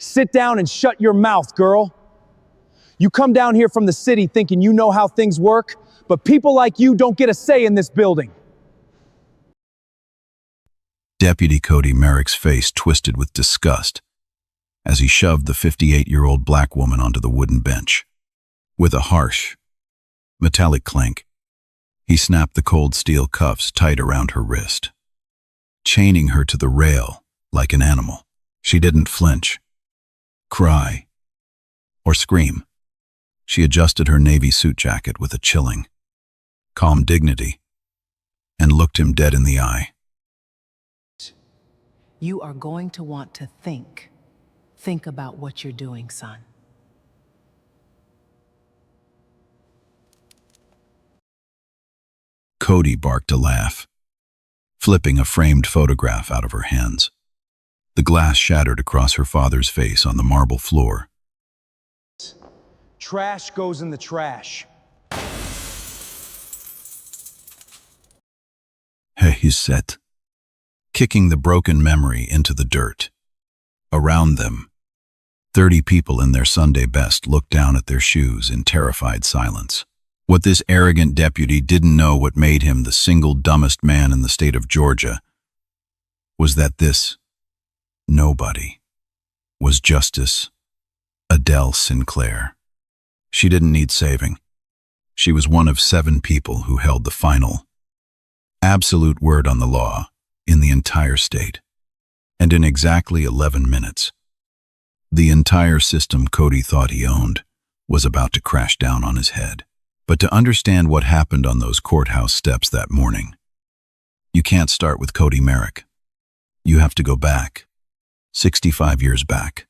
Sit down and shut your mouth, girl. You come down here from the city thinking you know how things work, but people like you don't get a say in this building. Deputy Cody Merrick's face twisted with disgust as he shoved the 58-year-old black woman onto the wooden bench. With a harsh, metallic clank, he snapped the cold steel cuffs tight around her wrist, chaining her to the rail like an animal. She didn't flinch, cry, or scream. She adjusted her navy suit jacket with a chilling, calm dignity and looked him dead in the eye. You are going to want to think. Think about what you're doing, son. Cody barked a laugh, flipping a framed photograph out of her hands. The glass shattered across her father's face on the marble floor. Trash goes in the trash. He said, kicking the broken memory into the dirt. Around them, 30 people in their Sunday best looked down at their shoes in terrified silence. What this arrogant deputy didn't know what made him the single dumbest man in the state of Georgia was that this nobody was Justice Adele Sinclair. She didn't need saving. She was one of 7 people who held the final, absolute word on the law in the entire state. And in exactly 11 minutes, the entire system Cody thought he owned was about to crash down on his head. But to understand what happened on those courthouse steps that morning, you can't start with Cody Merrick. You have to go back, 65 years back,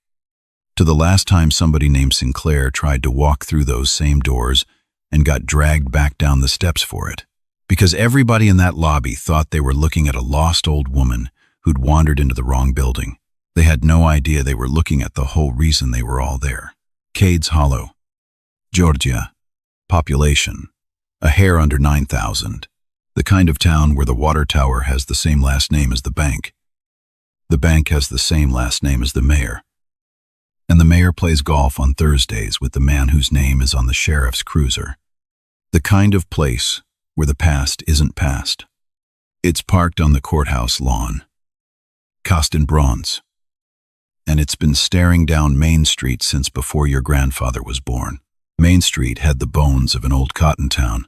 to the last time somebody named Sinclair tried to walk through those same doors and got dragged back down the steps for it. Because everybody in that lobby thought they were looking at a lost old woman who'd wandered into the wrong building. They had no idea they were looking at the whole reason they were all there. Cades Hollow, Georgia. Population, a hair under 9,000. The kind of town where the water tower has the same last name as the bank. The bank has the same last name as the mayor. And the mayor plays golf on Thursdays with the man whose name is on the sheriff's cruiser. The kind of place where the past isn't past. It's parked on the courthouse lawn, cast in bronze. And it's been staring down Main Street since before your grandfather was born. Main Street had the bones of an old cotton town,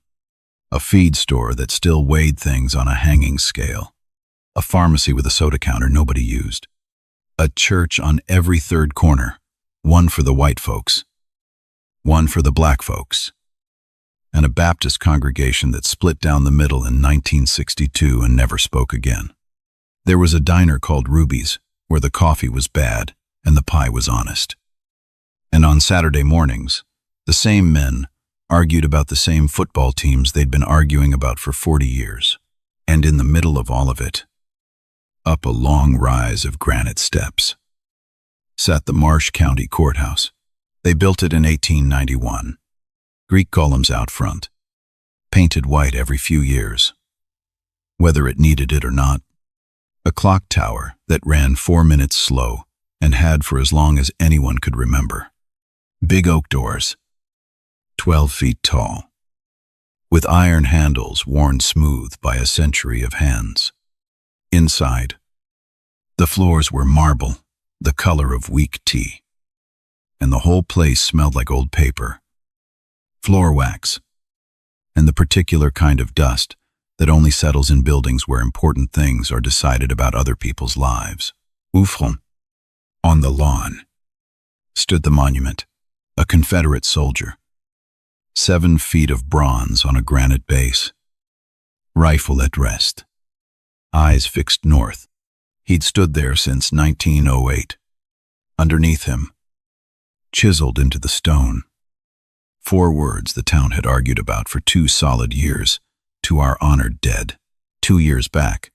a feed store that still weighed things on a hanging scale, a pharmacy with a soda counter nobody used, a church on every third corner, one for the white folks, one for the black folks, and a Baptist congregation that split down the middle in 1962 and never spoke again. There was a diner called Ruby's where the coffee was bad and the pie was honest. And on Saturday mornings, the same men argued about the same football teams they'd been arguing about for 40 years. And in the middle of all of it, up a long rise of granite steps, sat the Marsh County courthouse. They built it in 1891. Greek columns out front, painted white every few years, whether it needed it or not. A clock tower that ran 4 minutes slow and had for as long as anyone could remember. Big oak doors, 12 feet tall, with iron handles worn smooth by a century of hands. Inside, the floors were marble, the color of weak tea, and the whole place smelled like old paper, floor wax, and the particular kind of dust that only settles in buildings where important things are decided about other people's lives. Oufron. On the lawn stood the monument, a Confederate soldier, 7 feet of bronze on a granite base, rifle at rest, eyes fixed north. He'd stood there since 1908. Underneath him, chiseled into the stone, 4 words the town had argued about for 2 solid years: to our honored dead. 2 years back,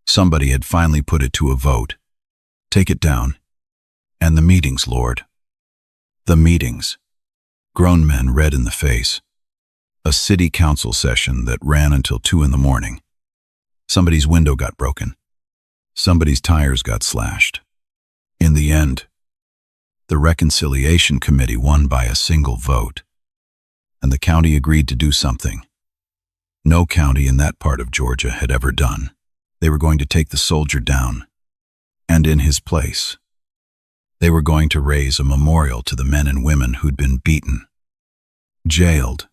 somebody had finally put it to a vote. Take it down. And the meetings, Lord. The meetings. Grown men red in the face. A city council session that ran until 2 in the morning. Somebody's window got broken. Somebody's tires got slashed. In the end, The Reconciliation Committee won by a single vote, and the county agreed to do something no county in that part of Georgia had ever done. They were going to take the soldier down, and in his place, they were going to raise a memorial to the men and women who'd been beaten, jailed,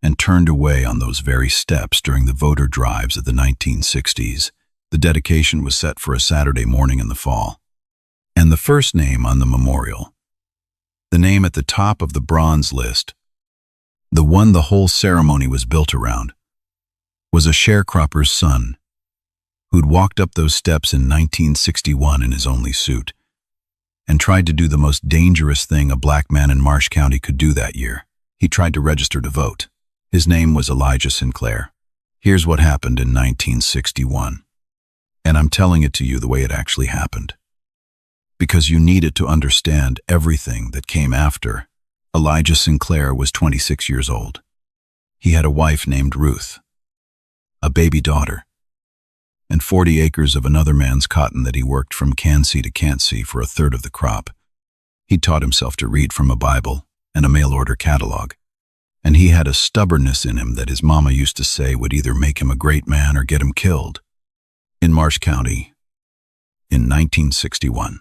and turned away on those very steps during the voter drives of the 1960s. The dedication was set for a Saturday morning in the fall. And the first name on the memorial, the name at the top of the bronze list, the one the whole ceremony was built around, was a sharecropper's son who'd walked up those steps in 1961 in his only suit and tried to do the most dangerous thing a black man in Marsh County could do that year. He tried to register to vote. His name was Elijah Sinclair. Here's what happened in 1961. And I'm telling it to you the way it actually happened, because you needed to understand everything that came after. Elijah Sinclair was 26 years old. He had a wife named Ruth, a baby daughter, and 40 acres of another man's cotton that he worked from can-see to can't-see for a third of the crop. He taught himself to read from a Bible and a mail-order catalog, and he had a stubbornness in him that his mama used to say would either make him a great man or get him killed. In Marsh County, in 1961,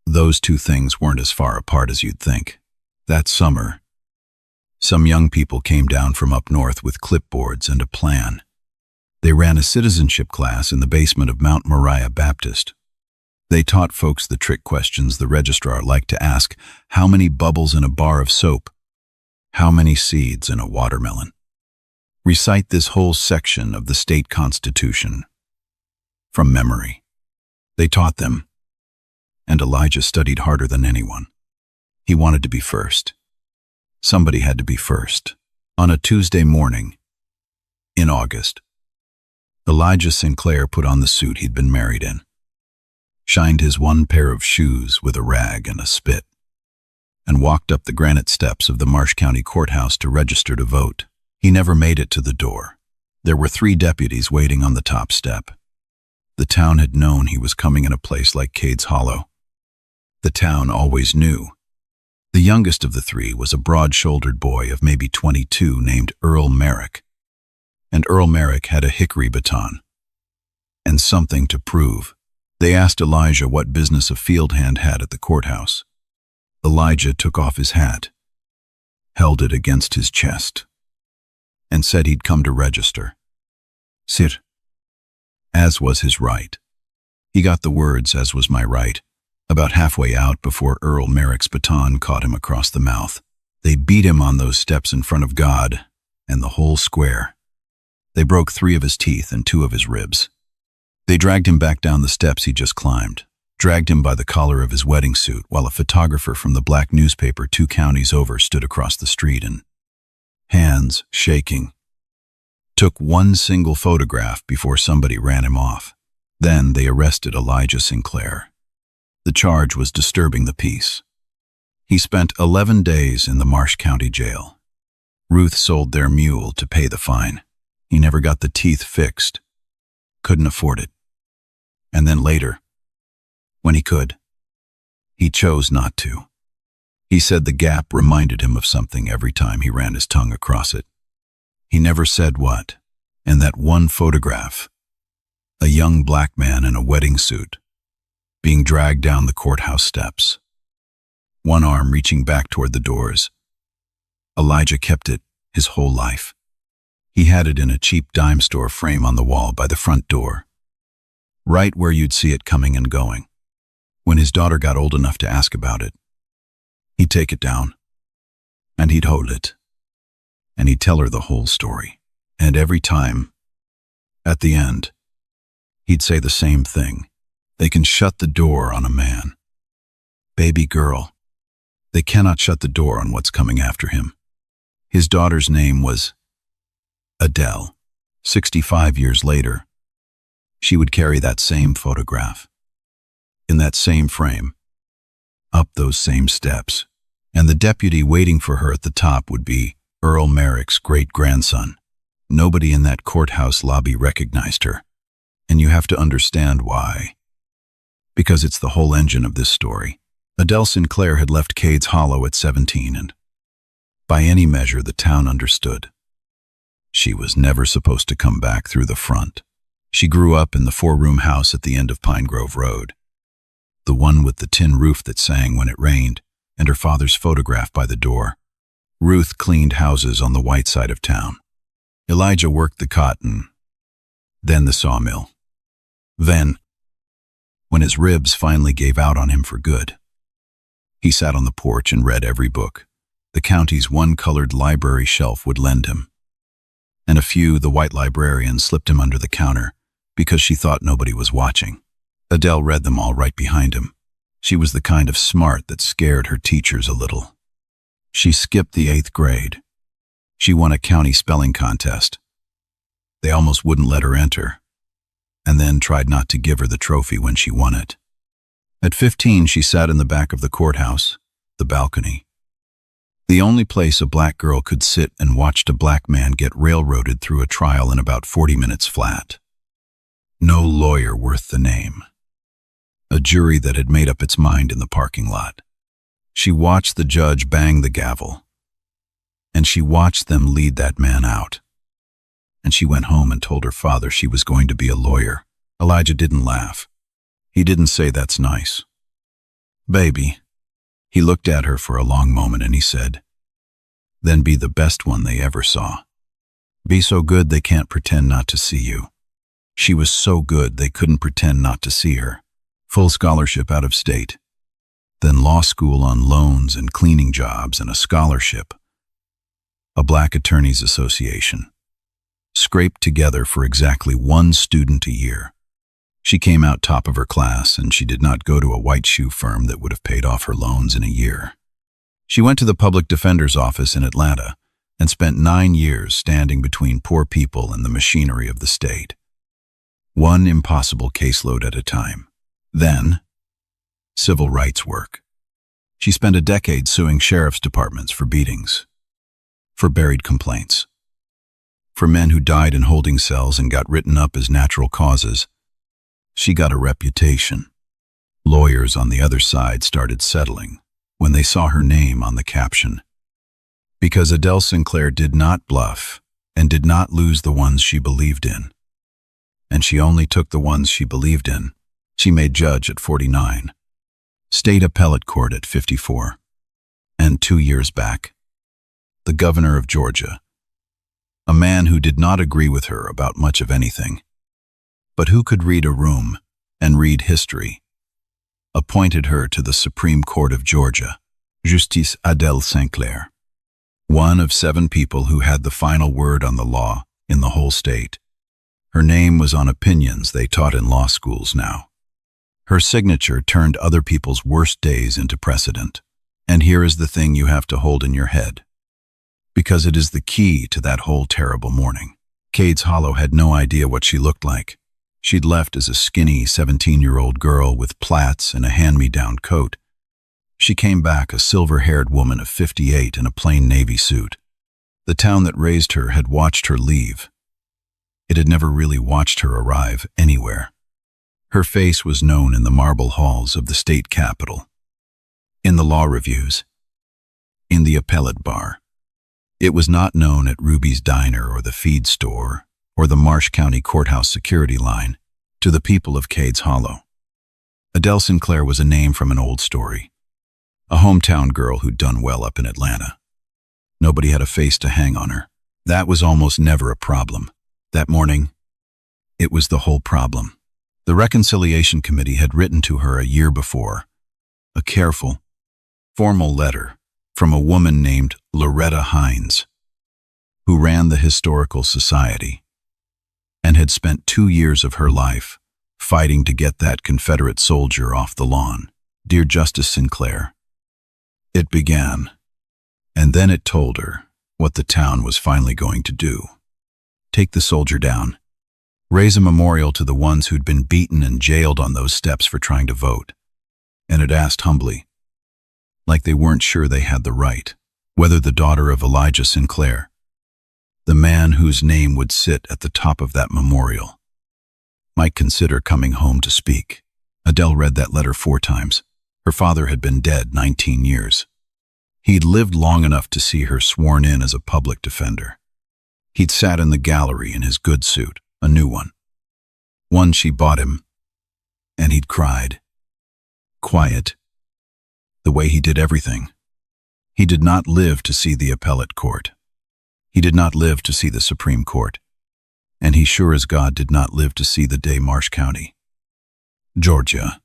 those two things weren't as far apart as you'd think. That summer, some young people came down from up north with clipboards and a plan. They ran a citizenship class in the basement of Mount Moriah Baptist. They taught folks the trick questions the registrar liked to ask: how many bubbles in a bar of soap? How many seeds in a watermelon? Recite this whole section of the state constitution from memory. They taught them, and Elijah studied harder than anyone. He wanted to be first. Somebody had to be first. On a Tuesday morning, in August, Elijah Sinclair put on the suit he'd been married in, shined his one pair of shoes with a rag and a spit, and walked up the granite steps of the Marsh County courthouse to register to vote. He never made it to the door. There were 3 deputies waiting on the top step. The town had known he was coming in a place like Cades Hollow. The town always knew. The youngest of the 3 was a broad-shouldered boy of maybe 22 named Earl Merrick. And Earl Merrick had a hickory baton and something to prove. They asked Elijah what business a field hand had at the courthouse. Elijah took off his hat, held it against his chest, and said he'd come to register. Sit. As was his right. He got the words, as was my right, about halfway out before Earl Merrick's baton caught him across the mouth. They beat him on those steps in front of God and the whole square. They broke 3 of his teeth and 2 of his ribs. They dragged him back down the steps he just climbed, dragged him by the collar of his wedding suit while a photographer from the black newspaper 2 counties over stood across the street and, hands shaking, took one single photograph before somebody ran him off. Then they arrested Elijah Sinclair. The charge was disturbing the peace. He spent 11 days in the Marsh County jail. Ruth sold their mule to pay the fine. He never got the teeth fixed. Couldn't afford it. And then later, when he could, he chose not to. He said the gap reminded him of something every time he ran his tongue across it. He never said what, and that one photograph, a young black man in a wedding suit, being dragged down the courthouse steps, one arm reaching back toward the doors. Elijah kept it his whole life. He had it in a cheap dime store frame on the wall by the front door, right where you'd see it coming and going. When his daughter got old enough to ask about it, he'd take it down, and he'd hold it, and he'd tell her the whole story. And every time, at the end, he'd say the same thing. They can shut the door on a man. Baby girl, they cannot shut the door on what's coming after him. His daughter's name was Adele. 65 years later, she would carry that same photograph, in that same frame, up those same steps, and the deputy waiting for her at the top would be Earl Merrick's great-grandson. Nobody in that courthouse lobby recognized her, and you have to understand why. Because it's the whole engine of this story. Adele Sinclair had left Cades Hollow at 17, and by any measure the town understood. She was never supposed to come back through the front. She grew up in the 4-room house at the end of Pine Grove Road, the one with the tin roof that sang when it rained, and her father's photograph by the door. Ruth cleaned houses on the white side of town. Elijah worked the cotton, then the sawmill. Then, when his ribs finally gave out on him for good, he sat on the porch and read every book the county's one-colored library shelf would lend him. And a few the white librarian slipped him under the counter because she thought nobody was watching. Adele read them all right behind him. She was the kind of smart that scared her teachers a little. She skipped the 8th grade. She won a county spelling contest. They almost wouldn't let her enter, and then tried not to give her the trophy when she won it. At 15, she sat in the back of the courthouse, the balcony. The only place a black girl could sit and watch a black man get railroaded through a trial in about 40 minutes flat. No lawyer worth the name. A jury that had made up its mind in the parking lot. She watched the judge bang the gavel, and she watched them lead that man out. And she went home and told her father she was going to be a lawyer. Elijah didn't laugh. He didn't say, "That's nice." "Baby." He looked at her for a long moment and he said, "Then be the best one they ever saw. Be so good they can't pretend not to see you." She was so good they couldn't pretend not to see her. Full scholarship out of state. Then law school on loans and cleaning jobs and a scholarship. A Black Attorneys Association. Scraped together for exactly 1 student a year. She came out top of her class, and she did not go to a white shoe firm that would have paid off her loans in a year. She went to the public defender's office in Atlanta and spent 9 years standing between poor people and the machinery of the state. One impossible caseload at a time. Then, civil rights work. She spent a decade suing sheriff's departments for beatings, for buried complaints, for men who died in holding cells and got written up as natural causes. She got a reputation. Lawyers on the other side started settling when they saw her name on the caption. Because Adele Sinclair did not bluff and did not lose the ones she believed in. And she only took the ones she believed in. She made judge at 49, state appellate court at 54, and 2 years back, the governor of Georgia, a man who did not agree with her about much of anything, but who could read a room and read history, appointed her to the Supreme Court of Georgia, Justice Adele Sinclair, one of 7 people who had the final word on the law in the whole state. Her name was on opinions they taught in law schools now. Her signature turned other people's worst days into precedent. And here is the thing you have to hold in your head, because it is the key to that whole terrible morning. Cades Hollow had no idea what she looked like. She'd left as a skinny 17-year-old girl with plaits and a hand-me-down coat. She came back a silver-haired woman of 58 in a plain navy suit. The town that raised her had watched her leave. It had never really watched her arrive anywhere. Her face was known in the marble halls of the state capitol, in the law reviews, in the appellate bar. It was not known at Ruby's Diner or the feed store or the Marsh County courthouse security line to the people of Cades Hollow. Adele Sinclair was a name from an old story, a hometown girl who'd done well up in Atlanta. Nobody had a face to hang on her. That was almost never a problem. That morning, it was the whole problem. The Reconciliation Committee had written to her a year before, a careful, formal letter from a woman named Loretta Hines, who ran the Historical Society and had spent 2 years of her life fighting to get that Confederate soldier off the lawn. Dear Justice Sinclair, it began, and then it told her what the town was finally going to do. Take the soldier down. Raise a memorial to the ones who'd been beaten and jailed on those steps for trying to vote. And it asked humbly, like they weren't sure they had the right, whether the daughter of Elijah Sinclair, the man whose name would sit at the top of that memorial, might consider coming home to speak. Adele read that letter 4 times. Her father had been dead 19 years. He'd lived long enough to see her sworn in as a public defender. He'd sat in the gallery in his good suit, a new one she bought him, and he'd cried. Quiet. The way he did everything. He did not live to see the appellate court. He did not live to see the Supreme Court. And he sure as God did not live to see the day Marsh County, Georgia,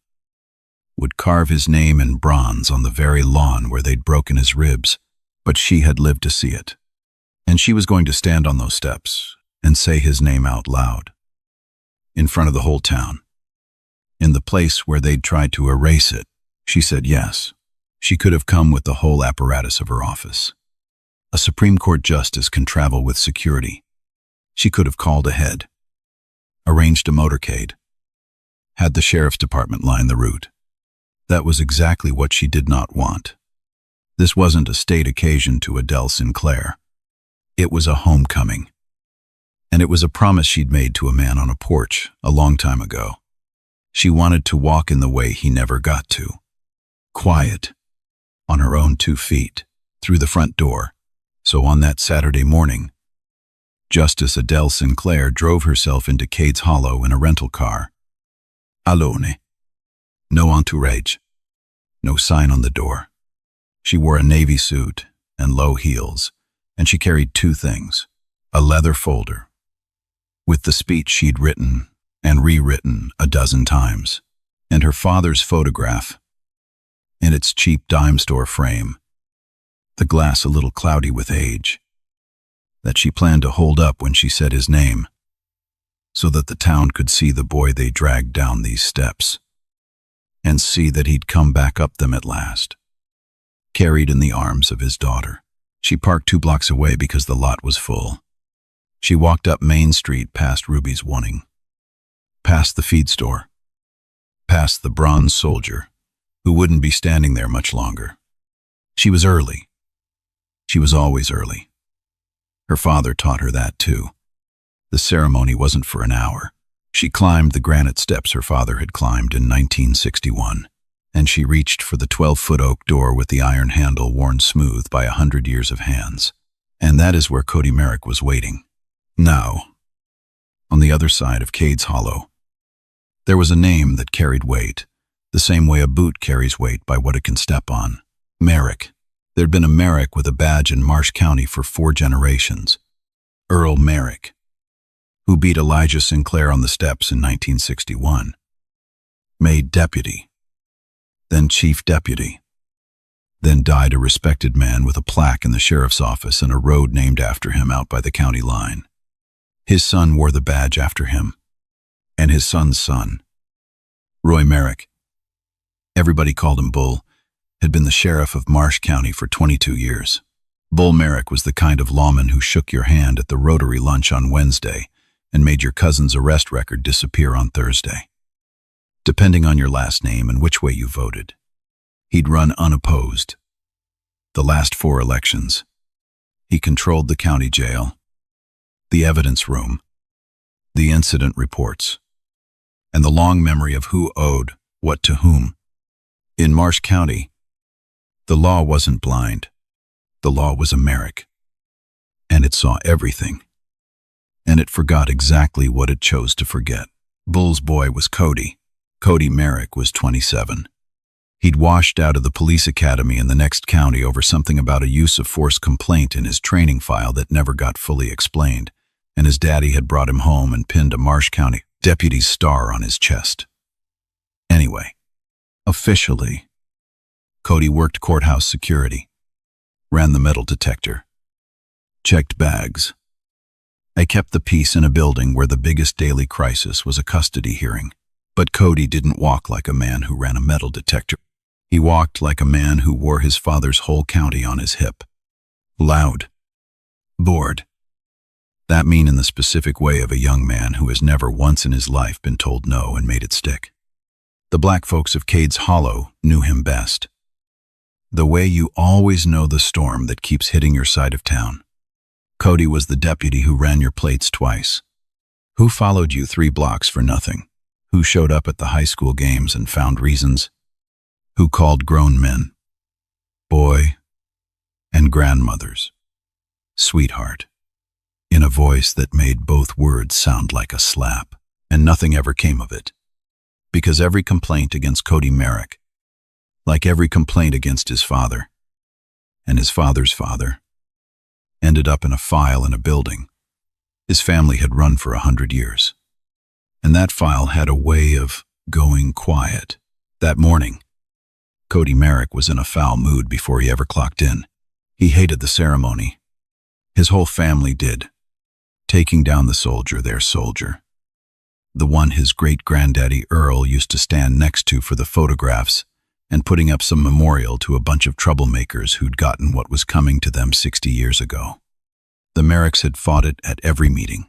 would carve his name in bronze on the very lawn where they'd broken his ribs, but she had lived to see it. And she was going to stand on those steps and say his name out loud, in front of the whole town. In the place where they'd tried to erase it, she said yes. She could have come with the whole apparatus of her office. A Supreme Court justice can travel with security. She could have called ahead, arranged a motorcade, had the sheriff's department line the route. That was exactly what she did not want. This wasn't a state occasion to Adele Sinclair. It was a homecoming. And it was a promise she'd made to a man on a porch a long time ago. She wanted to walk in the way he never got to. Quiet, on her own 2 feet, through the front door. So on that Saturday morning, Justice Adele Sinclair drove herself into Cades Hollow in a rental car. Alone. No entourage. No sign on the door. She wore a navy suit and low heels, and she carried 2 things. A leather folder with the speech she'd written and rewritten a dozen times, and her father's photograph in its cheap dime store frame, the glass a little cloudy with age, that she planned to hold up when she said his name, so that the town could see the boy they dragged down these steps, and see that he'd come back up them at last, carried in the arms of his daughter. She parked 2 blocks away because the lot was full. She walked up Main Street past Ruby's Wanting, past the feed store, past the bronze soldier, who wouldn't be standing there much longer. She was early. She was always early. Her father taught her that too. The ceremony wasn't for an hour. She climbed the granite steps her father had climbed in 1961, and she reached for the 12-foot oak door with the iron handle worn smooth by 100 years of hands. And that is where Cody Merrick was waiting. Now, on the other side of Cades Hollow, there was a name that carried weight, the same way a boot carries weight by what it can step on. Merrick. There'd been a Merrick with a badge in Marsh County for 4 generations. Earl Merrick, who beat Elijah Sinclair on the steps in 1961. Made deputy, then chief deputy, then died a respected man with a plaque in the sheriff's office and a road named after him out by the county line. His son wore the badge after him, and his son's son, Roy Merrick, everybody called him Bull, had been the sheriff of Marsh County for 22 years. Bull Merrick was the kind of lawman who shook your hand at the Rotary lunch on Wednesday and made your cousin's arrest record disappear on Thursday, depending on your last name and which way you voted. He'd run unopposed. The last 4 elections. He controlled the county jail, the evidence room, the incident reports, and the long memory of who owed what to whom. In Marsh County, the law wasn't blind. The law was a Merrick, and it saw everything, and it forgot exactly what it chose to forget. Bull's boy was Cody. Cody Merrick was 27. He'd washed out of the police academy in the next county over something about a use of force complaint in his training file that never got fully explained, and his daddy had brought him home and pinned a Marsh County deputy's star on his chest. Anyway, officially, Cody worked courthouse security, ran the metal detector, checked bags. I kept the peace in a building where the biggest daily crisis was a custody hearing. But Cody didn't walk like a man who ran a metal detector. He walked like a man who wore his father's whole county on his hip. Loud. Bored. That mean in the specific way of a young man who has never once in his life been told no and made it stick. The black folks of Cades Hollow knew him best. The way you always know the storm that keeps hitting your side of town. Cody was the deputy who ran your plates twice. Who followed you 3 blocks for nothing? Who showed up at the high school games and found reasons? who called grown men, boy, and grandmothers, sweetheart, in a voice that made both words sound like a slap, and nothing ever came of it. Because every complaint against Cody Merrick, like every complaint against his father, and his father's father, ended up in a file in a building his family had run for 100 years. And that file had a way of going quiet. That morning, Cody Merrick was in a foul mood before he ever clocked in. He hated the ceremony. His whole family did. Taking down the soldier, their soldier. The one his great-granddaddy Earl used to stand next to for the photographs, and putting up some memorial to a bunch of troublemakers who'd gotten what was coming to them 60 years ago. The Merricks had fought it at every meeting.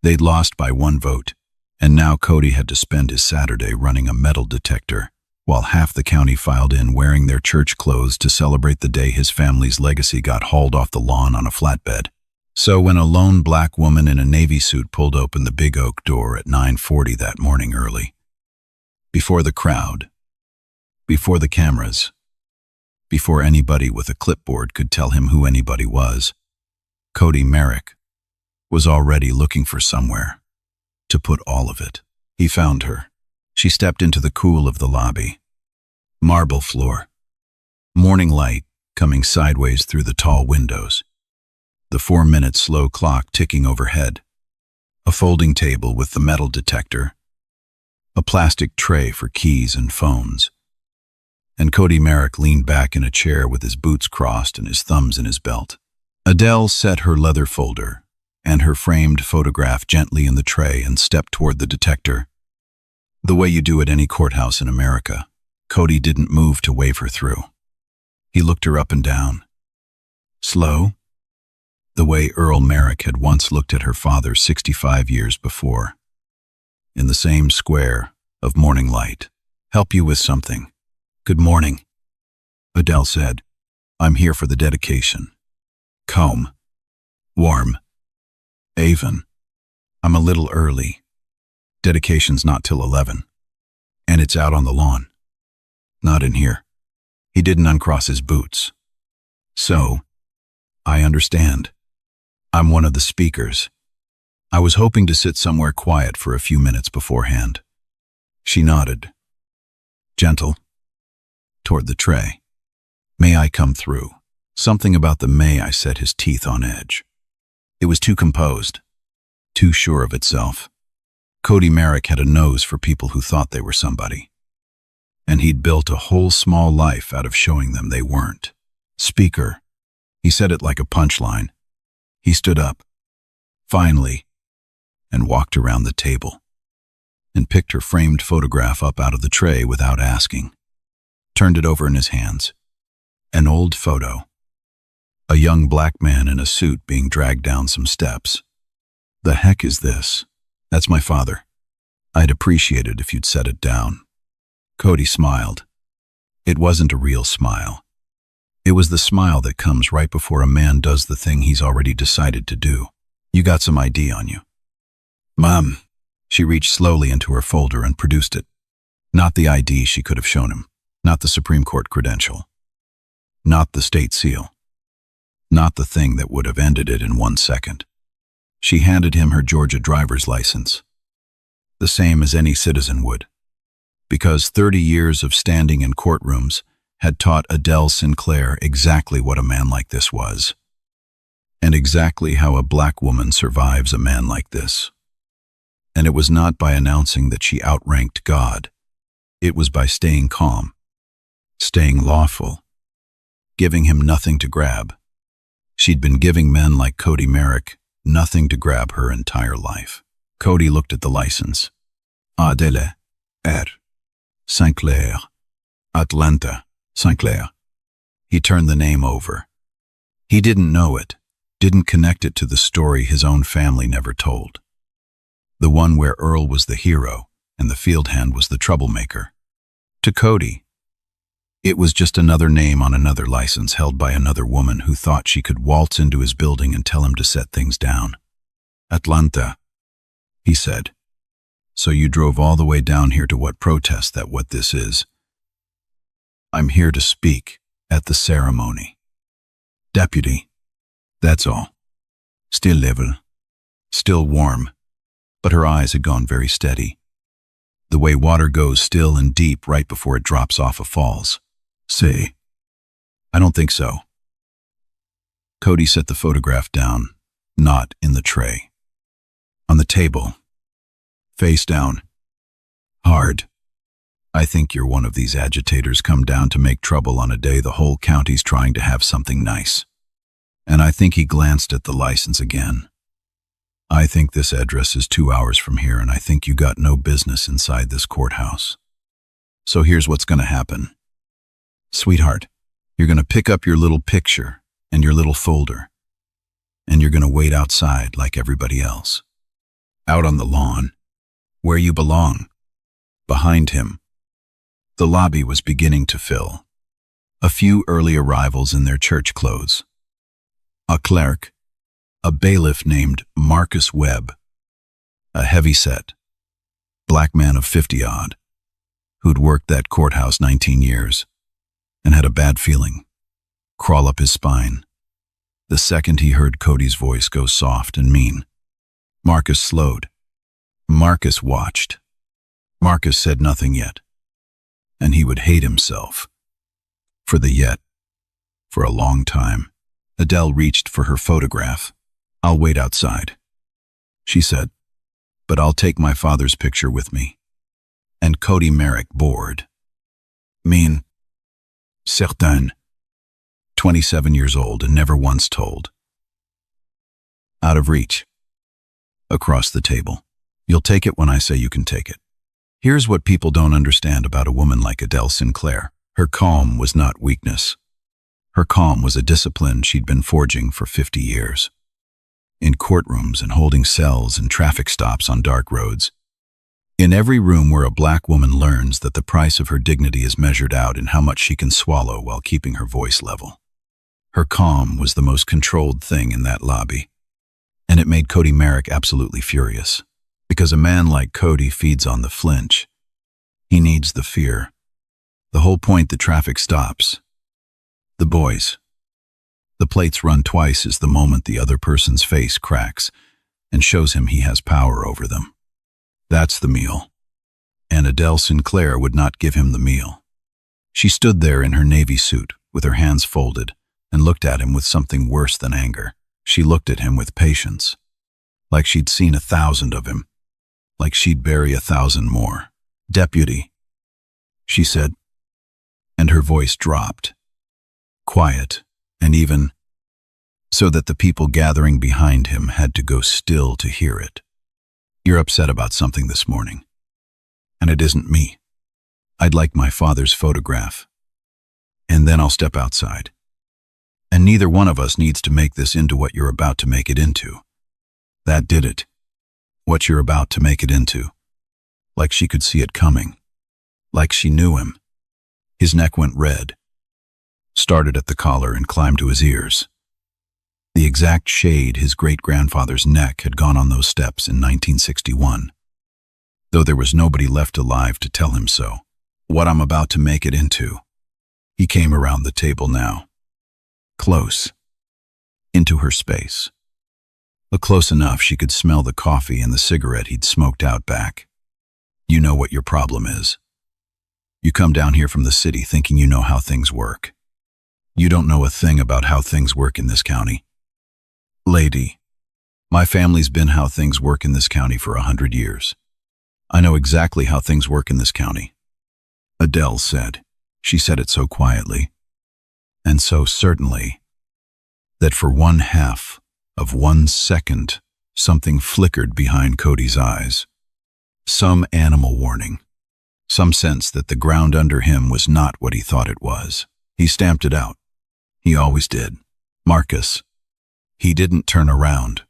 They'd lost by 1 vote, and now Cody had to spend his Saturday running a metal detector, while half the county filed in wearing their church clothes to celebrate the day his family's legacy got hauled off the lawn on a flatbed. So when a lone black woman in a Navy suit pulled open the big oak door at 9:40 that morning early, before the crowd, before the cameras, before anybody with a clipboard could tell him who anybody was, Cody Merrick was already looking for somewhere to put all of it. He found her. She stepped into the cool of the lobby. Marble floor. Morning light coming sideways through the tall windows. The 4-minute slow clock ticking overhead. A folding table with the metal detector. A plastic tray for keys and phones. And Cody Merrick leaned back in a chair with his boots crossed and his thumbs in his belt. Adele set her leather folder and her framed photograph gently in the tray and stepped toward the detector. The way you do at any courthouse in America. Cody didn't move to wave her through. He looked her up and down. Slow? The way Earl Merrick had once looked at her father 65 years before. In the same square of morning light. Help you with something. Good morning, Adele said. I'm here for the dedication. Calm. Warm. Avon. I'm a little early. Dedication's not till 11. And it's out on the lawn. Not in here. He didn't uncross his boots. So, I understand. I'm one of the speakers. I was hoping to sit somewhere quiet for a few minutes beforehand. She nodded. Gentle. Toward the tray. May I come through? Something about the may I set his teeth on edge. It was too composed. Too sure of itself. Cody Merrick had a nose for people who thought they were somebody. And he'd built a whole small life out of showing them they weren't. Speaker. He said it like a punchline. He stood up, finally, and walked around the table, and picked her framed photograph up out of the tray without asking. Turned it over in his hands. An old photo. A young black man in a suit being dragged down some steps. The heck is this? That's my father. I'd appreciate it if you'd set it down. Cody smiled. It wasn't a real smile. It was the smile that comes right before a man does the thing he's already decided to do. You got some ID on you. Mom. She reached slowly into her folder and produced it. Not the ID she could have shown him. Not the Supreme Court credential. Not the state seal. Not the thing that would have ended it in 1 second. She handed him her Georgia driver's license. The same as any citizen would. Because 30 years of standing in courtrooms had taught Adele Sinclair exactly what a man like this was. And exactly how a black woman survives a man like this. And it was not by announcing that she outranked God. It was by staying calm. Staying lawful. Giving him nothing to grab. She'd been giving men like Cody Merrick nothing to grab her entire life. Cody looked at the license. Adele Sinclair. Atlanta Sinclair. He turned the name over. He didn't know it, didn't connect it to the story his own family never told. The one where Earl was the hero and the field hand was the troublemaker. To Cody, it was just another name on another license held by another woman who thought she could waltz into his building and tell him to set things down. Atlanta, he said. So you drove all the way down here to what protest that what this is? I'm here to speak at the ceremony. Deputy, that's all. Still level, still warm, but her eyes had gone very steady. The way water goes still and deep right before it drops off a falls. Say, I don't think so. Cody set the photograph down, not in the tray. On the table, face down. Hard. I think you're one of these agitators come down to make trouble on a day the whole county's trying to have something nice. And I think he glanced at the license again. I think this address is 2 hours from here, and I think you got no business inside this courthouse. So here's what's going to happen. Sweetheart, you're going to pick up your little picture and your little folder, and you're going to wait outside like everybody else. Out on the lawn, where you belong. Behind him, the lobby was beginning to fill. A few early arrivals in their church clothes. A clerk, a bailiff named Marcus Webb, a heavy-set, black man of 50-odd, who'd worked that courthouse 19 years and had a bad feeling crawl up his spine the second he heard Cody's voice go soft and mean. Marcus slowed. Marcus watched. Marcus said nothing yet, and he would hate himself for the yet. For a long time, Adele reached for her photograph. I'll wait outside, she said, but I'll take my father's picture with me. And Cody Merrick bored. Mean, certain, 27 years old and never once told. Out of reach. Across the table. You'll take it when I say you can take it. Here's what people don't understand about a woman like Adele Sinclair. Her calm was not weakness. Her calm was a discipline she'd been forging for 50 years. In courtrooms and holding cells and traffic stops on dark roads. In every room where a black woman learns that the price of her dignity is measured out in how much she can swallow while keeping her voice level. Her calm was the most controlled thing in that lobby. And it made Cody Merrick absolutely furious. Because a man like Cody feeds on the flinch. He needs the fear. The whole point the traffic stops. The boys. The plates run twice is the moment the other person's face cracks and shows him he has power over them. That's the meal. And Adele Sinclair would not give him the meal. She stood there in her navy suit with her hands folded and looked at him with something worse than anger. She looked at him with patience, like she'd seen 1,000 of him, like she'd bury 1,000 more. Deputy, she said, and her voice dropped, quiet and even, so that the people gathering behind him had to go still to hear it. You're upset about something this morning, and it isn't me. I'd like my father's photograph, and then I'll step outside. And neither one of us needs to make this into what you're about to make it into. That did it. What you're about to make it into. Like she could see it coming. Like she knew him. His neck went red. Started at the collar and climbed to his ears. The exact shade his great-grandfather's neck had gone on those steps in 1961. Though there was nobody left alive to tell him so. What I'm about to make it into. He came around the table now. Close. Into her space. But close enough she could smell the coffee and the cigarette he'd smoked out back. You know what your problem is. You come down here from the city thinking you know how things work. You don't know a thing about how things work in this county. Lady, my family's been how things work in this county for 100 years. I know exactly how things work in this county. Adele said. She said it so quietly, and so certainly, that for 1/2 of 1 second, something flickered behind Cody's eyes. Some animal warning. Some sense that the ground under him was not what he thought it was. He stamped it out. He always did. Marcus. He didn't turn around.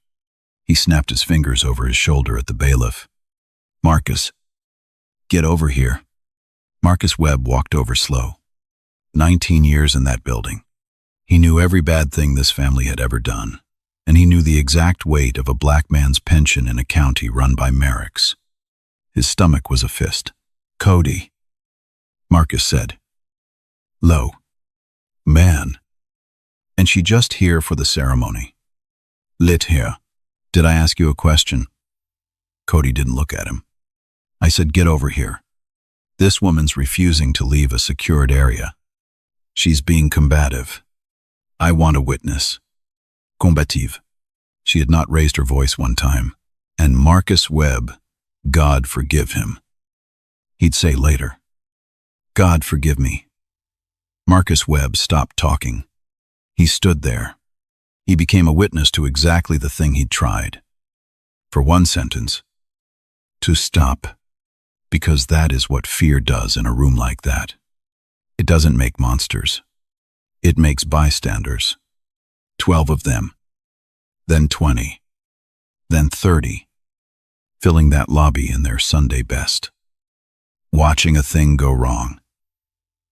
He snapped his fingers over his shoulder at the bailiff. Marcus. Get over here. Marcus Webb walked over slow. 19 years in that building. He knew every bad thing this family had ever done, and he knew the exact weight of a black man's pension in a county run by Merricks. His stomach was a fist. Cody, Marcus said. Low. Man. And she just here for the ceremony. Lit here. Did I ask you a question? Cody didn't look at him. I said, get over here. This woman's refusing to leave a secured area. She's being combative. I want a witness. Combative. She had not raised her voice one time. And Marcus Webb, God forgive him. He'd say later, God forgive me. Marcus Webb stopped talking. He stood there. He became a witness to exactly the thing he'd tried. For one sentence, to stop, because that is what fear does in a room like that. It doesn't make monsters. It makes bystanders. 12 of them. Then 20. Then 30. Filling that lobby in their Sunday best. Watching a thing go wrong.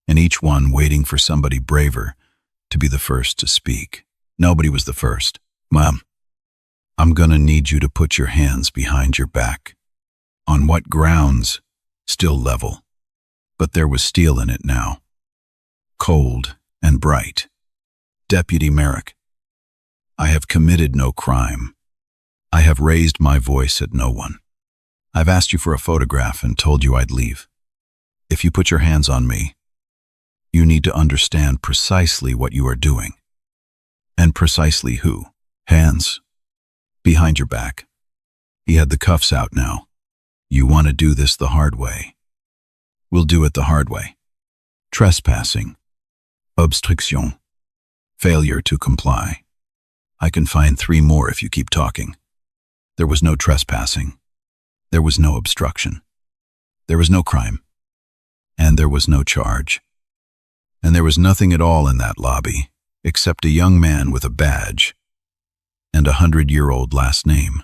And each one waiting for somebody braver to be the first to speak. Nobody was the first. Mom, I'm gonna need you to put your hands behind your back. On what grounds? Still level. But there was steel in it now. Cold and bright. Deputy Merrick, I have committed no crime. I have raised my voice at no one. I've asked you for a photograph and told you I'd leave. If you put your hands on me, you need to understand precisely what you are doing. And precisely who. Hands. Behind your back. He had the cuffs out now. You want to do this the hard way. We'll do it the hard way. Trespassing. Obstruction. Failure to comply. I can find 3 more if you keep talking. There was no trespassing. There was no obstruction. There was no crime. And there was no charge. And there was nothing at all in that lobby except a young man with a badge and a 100-year-old last name,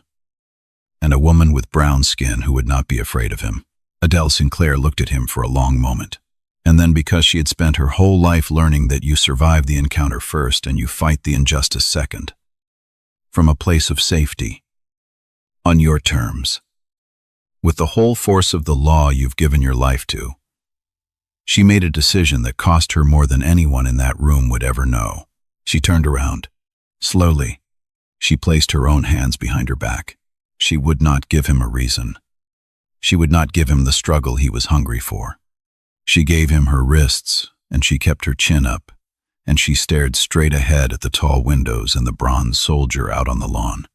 and a woman with brown skin who would not be afraid of him. Adele Sinclair looked at him for a long moment, and then because she had spent her whole life learning that you survive the encounter first and you fight the injustice second, from a place of safety, on your terms, with the whole force of the law you've given your life to, she made a decision that cost her more than anyone in that room would ever know. She turned around. Slowly, she placed her own hands behind her back. She would not give him a reason. She would not give him the struggle he was hungry for. She gave him her wrists, and she kept her chin up, and she stared straight ahead at the tall windows and the bronze soldier out on the lawn.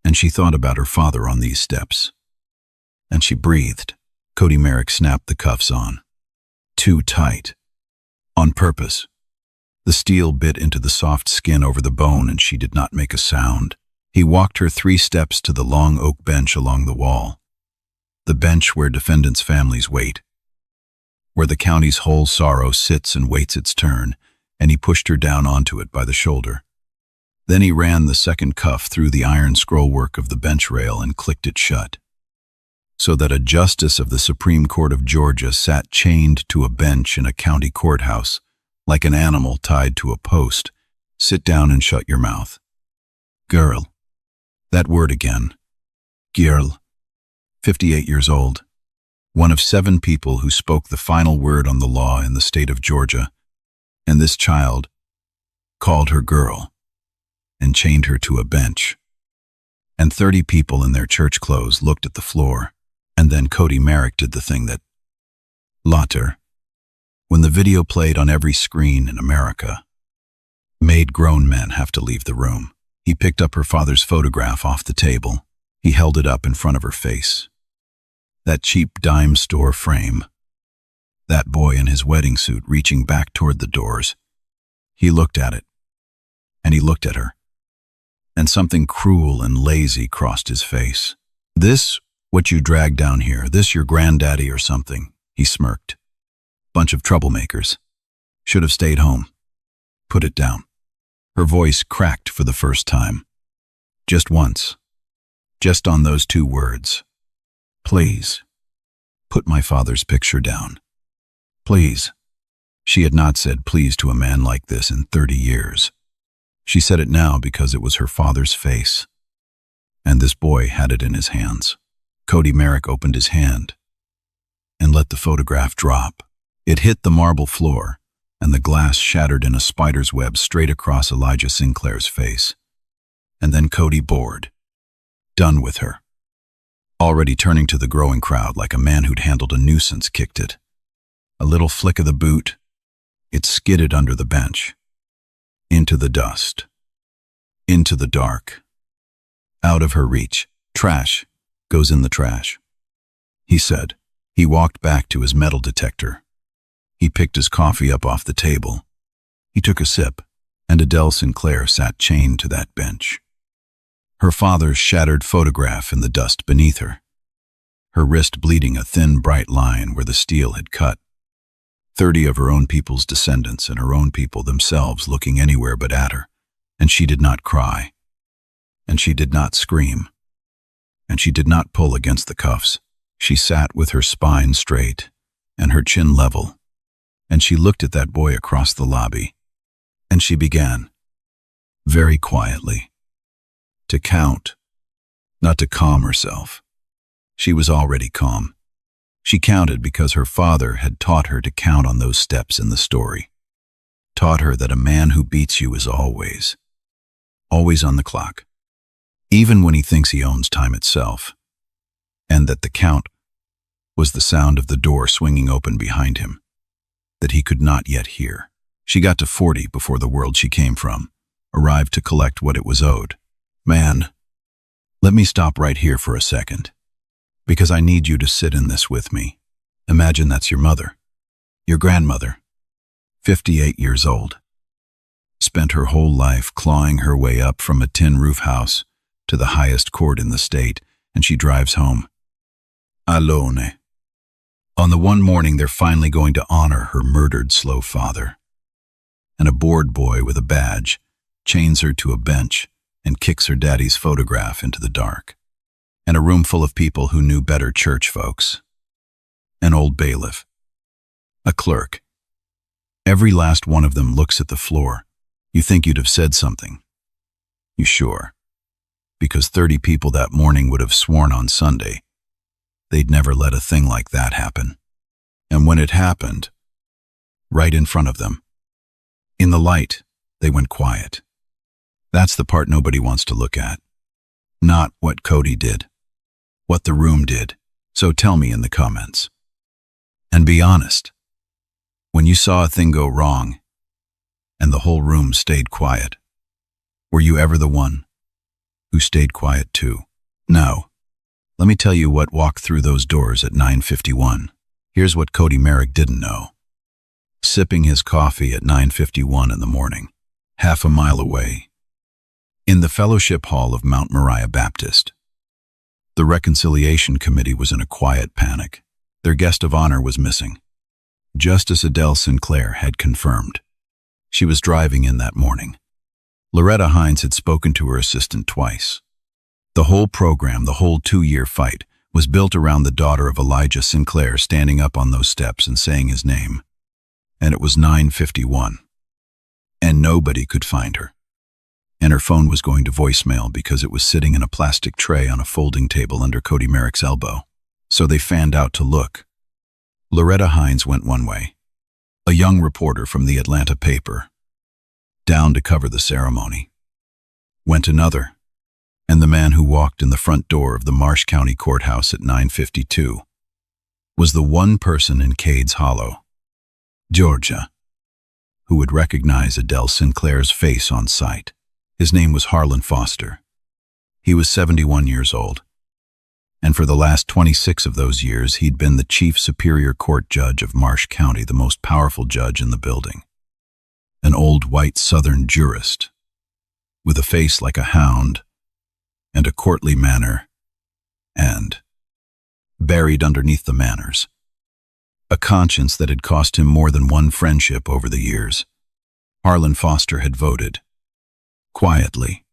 And she thought about her father on these steps. And she breathed. Cody Merrick snapped the cuffs on. Too tight. On purpose. The steel bit into the soft skin over the bone and she did not make a sound. He walked her 3 steps to the long oak bench along the wall. The bench where defendants' families wait. Where the county's whole sorrow sits and waits its turn, and he pushed her down onto it by the shoulder. Then he ran the second cuff through the iron scrollwork of the bench rail and clicked it shut, so that a justice of the Supreme Court of Georgia sat chained to a bench in a county courthouse, like an animal tied to a post. Sit down and shut your mouth. Girl. That word again. Girl. 58 years old. One of 7 people who spoke the final word on the law in the state of Georgia. And this child called her girl and chained her to a bench. And 30 people in their church clothes looked at the floor. And then Cody Merrick did the thing that, later, when the video played on every screen in America, made grown men have to leave the room. He picked up her father's photograph off the table. He held it up in front of her face. That cheap dime store frame. That boy in his wedding suit reaching back toward the doors. He looked at it. And he looked at her. And something cruel and lazy crossed his face. This, what you dragged down here, this your granddaddy or something, he smirked. Bunch of troublemakers. Should have stayed home. Put it down. Her voice cracked for the first time. Just once. Just on those 2 words. Please. Put my father's picture down. Please. She had not said please to a man like this in 30 years. She said it now because it was her father's face. And this boy had it in his hands. Cody Merrick opened his hand and let the photograph drop. It hit the marble floor, and the glass shattered in a spider's web straight across Elijah Sinclair's face. And then Cody bored, done with her. Already turning to the growing crowd like a man who'd handled a nuisance, kicked it. A little flick of the boot, it skidded under the bench. Into the dust. Into the dark. Out of her reach. Trash goes in the trash, he said. He walked back to his metal detector. He picked his coffee up off the table. He took a sip, and Adele Sinclair sat chained to that bench. Her father's shattered photograph in the dust beneath her. Her wrist bleeding a thin, bright line where the steel had cut. 30 of her own people's descendants and her own people themselves looking anywhere but at her, and she did not cry. And she did not scream. And she did not pull against the cuffs. She sat with her spine straight and her chin level, and she looked at that boy across the lobby, and she began, very quietly, to count, not to calm herself. She was already calm. She counted because her father had taught her to count on those steps in the story. Taught her that a man who beats you is always on the clock, even when he thinks he owns time itself, and that the count was the sound of the door swinging open behind him, that he could not yet hear. She got to 40 before the world she came from arrived to collect what it was owed. Man, let me stop right here for a second, because I need you to sit in this with me. Imagine that's your mother, your grandmother, 58 years old. Spent her whole life clawing her way up from a tin roof house to the highest court in the state, and she drives home. Alone. On the one morning they're finally going to honor her murdered slow father. And a bored boy with a badge chains her to a bench and kicks her daddy's photograph into the dark. And a room full of people who knew better, church folks. An old bailiff. A clerk. Every last one of them looks at the floor. You think you'd have said something. You sure? Because 30 people that morning would have sworn on Sunday they'd never let a thing like that happen. And when it happened, right in front of them, in the light, they went quiet. That's the part nobody wants to look at. Not what Cody did, what the room did. So tell me in the comments. And be honest. When you saw a thing go wrong, and the whole room stayed quiet, were you ever the one who stayed quiet too? No. Let me tell you what walked through those doors at 9:51. Here's what Cody Merrick didn't know. Sipping his coffee at 9:51 in the morning, half a mile away, in the fellowship hall of Mount Moriah Baptist, the Reconciliation Committee was in a quiet panic. Their guest of honor was missing. Justice Adele Sinclair had confirmed. She was driving in that morning. Loretta Hines had spoken to her assistant twice. The whole program, the whole 2-year fight, was built around the daughter of Elijah Sinclair standing up on those steps and saying his name. And it was 9:51. And nobody could find her. And her phone was going to voicemail because it was sitting in a plastic tray on a folding table under Cody Merrick's elbow. So they fanned out to look. Loretta Hines went one way, a young reporter from the Atlanta paper, down to cover the ceremony. Went another, and the man who walked in the front door of the Marsh County courthouse at 9:52 was the one person in Cades Hollow, Georgia, who would recognize Adele Sinclair's face on sight. His name was Harlan Foster. He was 71 years old, and for the last 26 of those years he'd been the chief superior court judge of Marsh County, the most powerful judge in the building. An old white Southern jurist, with a face like a hound, and a courtly manner, and, buried underneath the manners, a conscience that had cost him more than one friendship over the years. Harlan Foster had voted, quietly,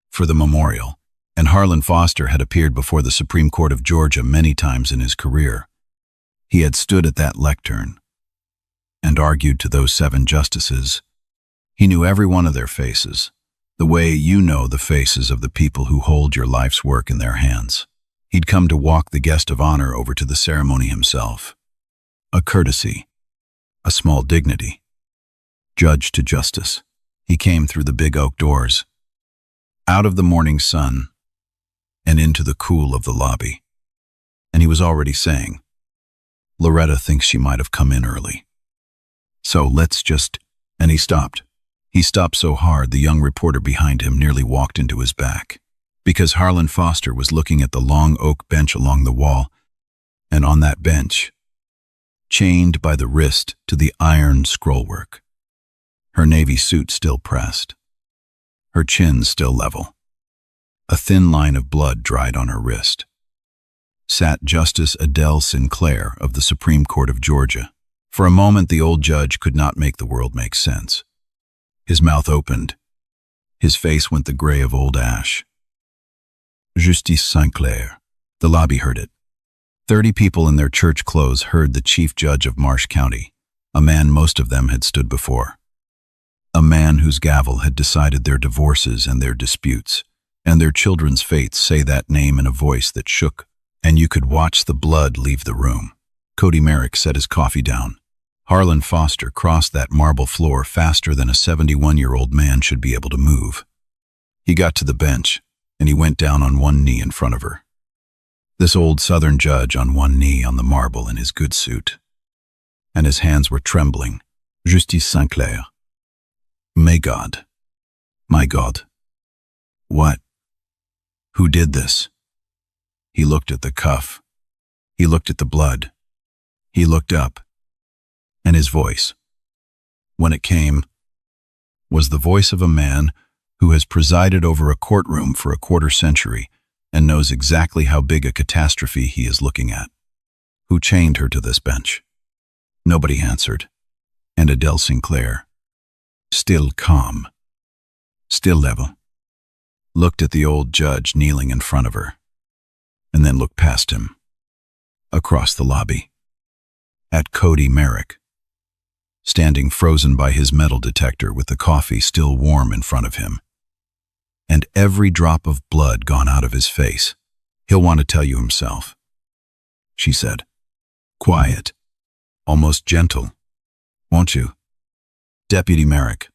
for the memorial, and Harlan Foster had appeared before the Supreme Court of Georgia many times in his career. He had stood at that lectern and argued to those 7 justices. He knew every one of their faces, the way you know the faces of the people who hold your life's work in their hands. He'd come to walk the guest of honor over to the ceremony himself. A courtesy, a small dignity, judge to justice. He came through the big oak doors, out of the morning sun, and into the cool of the lobby. And he was already saying, "Loretta thinks she might have come in early. So let's just—" And he stopped. He stopped so hard the young reporter behind him nearly walked into his back, because Harlan Foster was looking at the long oak bench along the wall, and on that bench, chained by the wrist to the iron scrollwork, her navy suit still pressed, her chin still level, a thin line of blood dried on her wrist, sat Justice Adele Sinclair of the Supreme Court of Georgia. For a moment the old judge could not make the world make sense. His mouth opened. His face went the gray of old ash. Justice Sinclair. The lobby heard it. 30 people in their church clothes heard the chief judge of Marsh County, a man most of them had stood before. A man whose gavel had decided their divorces and their disputes, and their children's fates say that name in a voice that shook, and you could watch the blood leave the room. Cody Merrick set his coffee down. Harlan Foster crossed that marble floor faster than a 71-year-old man should be able to move. He got to the bench, and he went down on one knee in front of her. This old Southern judge on one knee on the marble in his good suit. And his hands were trembling. Justice Sinclair. My God. What? Who did this? He looked at the cuff. He looked at the blood. He looked up. And his voice, when it came, was the voice of a man who has presided over a courtroom for a quarter century and knows exactly how big a catastrophe he is looking at. Who chained her to this bench? Nobody answered. And Adele Sinclair, still calm, still level, looked at the old judge kneeling in front of her, and then looked past him, across the lobby, at Cody Merrick, standing frozen by his metal detector with the coffee still warm in front of him, and every drop of blood gone out of his face. He'll want to tell you himself, she said. Quiet, almost gentle, won't you? Deputy Merrick,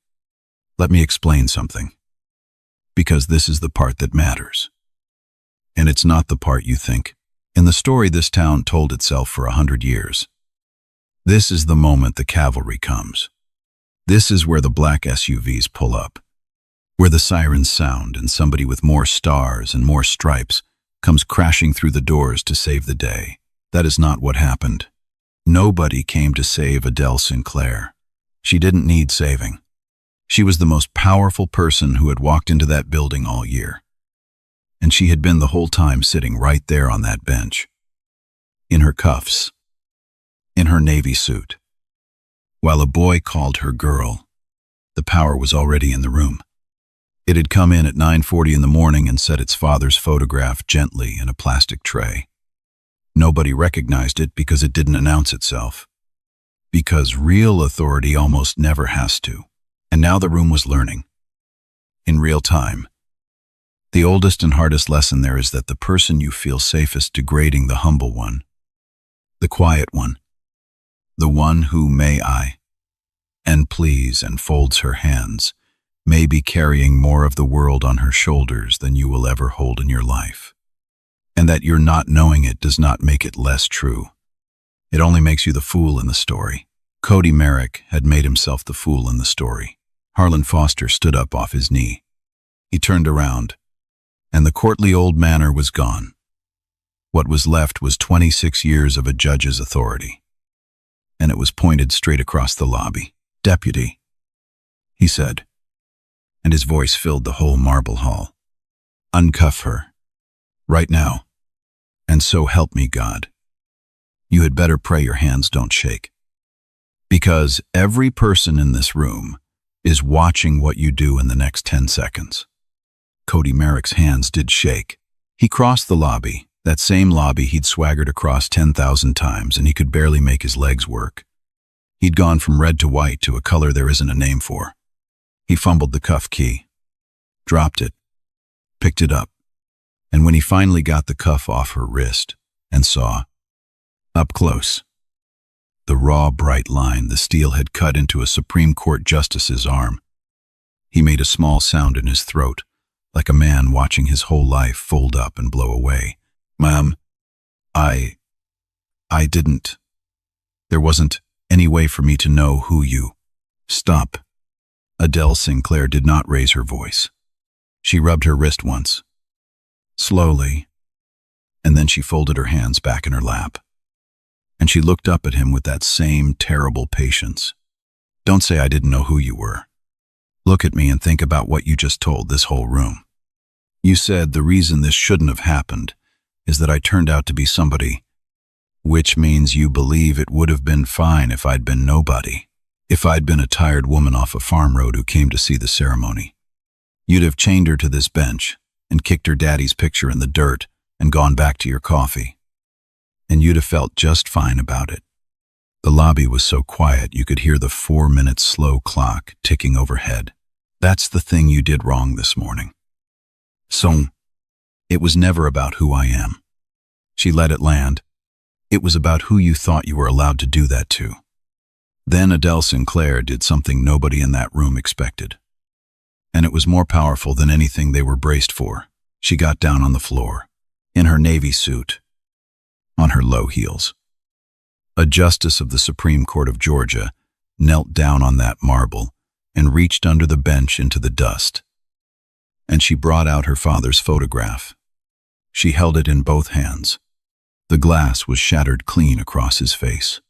let me explain something, because this is the part that matters. And it's not the part you think. In the story this town told itself for 100 years, this is the moment the cavalry comes. This is where the black SUVs pull up, where the sirens sound and somebody with more stars and more stripes comes crashing through the doors to save the day. That is not what happened. Nobody came to save Adele Sinclair. She didn't need saving. She was the most powerful person who had walked into that building all year. And she had been the whole time sitting right there on that bench, in her cuffs, in her navy suit. While a boy called her girl, the power was already in the room. It had come in at 9:40 in the morning and set its father's photograph gently in a plastic tray. Nobody recognized it because it didn't announce itself. Because real authority almost never has to. And now the room was learning. In real time. The oldest and hardest lesson there is that the person you feel safest degrading, the humble one, the quiet one, the one who may I, and please, and folds her hands, may be carrying more of the world on her shoulders than you will ever hold in your life. And that your not knowing it does not make it less true. It only makes you the fool in the story. Cody Merrick had made himself the fool in the story. Harlan Foster stood up off his knee. He turned around, and the courtly old manner was gone. What was left was 26 years of a judge's authority. And it was pointed straight across the lobby. Deputy, he said, and his voice filled the whole marble hall. Uncuff her. Right now. And so help me God. You had better pray your hands don't shake. Because every person in this room is watching what you do in the next 10 seconds. Cody Merrick's hands did shake. He crossed the lobby, that same lobby he'd swaggered across 10,000 times, and he could barely make his legs work. He'd gone from red to white to a color there isn't a name for. He fumbled the cuff key, dropped it, picked it up, and when he finally got the cuff off her wrist and saw, up close, the raw, bright line the steel had cut into a Supreme Court justice's arm. He made a small sound in his throat, like a man watching his whole life fold up and blow away. "Ma'am, I didn't. There wasn't any way for me to know who you—" "Stop." Adele Sinclair did not raise her voice. She rubbed her wrist once, slowly, and then she folded her hands back in her lap. And she looked up at him with that same terrible patience. "Don't say I didn't know who you were. Look at me and think about what you just told this whole room. You said the reason this shouldn't have happened is that I turned out to be somebody, which means you believe it would have been fine if I'd been nobody. If I'd been a tired woman off a farm road who came to see the ceremony. You'd have chained her to this bench and kicked her daddy's picture in the dirt and gone back to your coffee. And you'd have felt just fine about it." The lobby was so quiet you could hear the 4-minute slow clock ticking overhead. "That's the thing you did wrong this morning. So, it was never about who I am." She let it land. "It was about who you thought you were allowed to do that to." Then Adele Sinclair did something nobody in that room expected. And it was more powerful than anything they were braced for. She got down on the floor, in her navy suit, on her low heels. A justice of the Supreme Court of Georgia knelt down on that marble and reached under the bench into the dust. And she brought out her father's photograph. She held it in both hands. The glass was shattered clean across his face.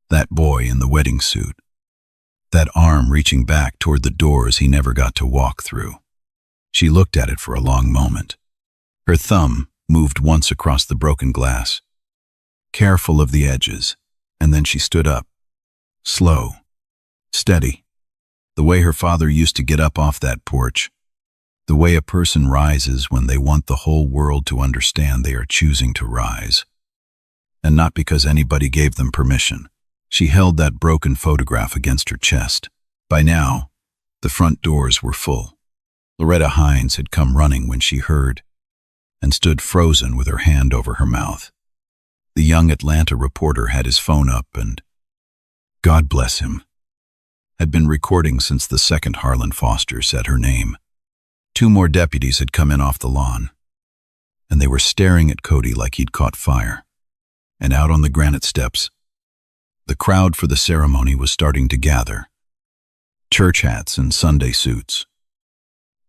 That boy in the wedding suit. That arm reaching back toward the doors he never got to walk through. She looked at it for a long moment. Her thumb moved once across the broken glass, careful of the edges, and then she stood up. Slow, steady, the way her father used to get up off that porch, the way a person rises when they want the whole world to understand they are choosing to rise. And not because anybody gave them permission. She held that broken photograph against her chest. By now, the front doors were full. Loretta Hines had come running when she heard, and stood frozen with her hand over her mouth. The young Atlanta reporter had his phone up and, God bless him, had been recording since the second Harlan Foster said her name. 2 more deputies had come in off the lawn, and they were staring at Cody like he'd caught fire. And out on the granite steps, the crowd for the ceremony was starting to gather. Church hats and Sunday suits.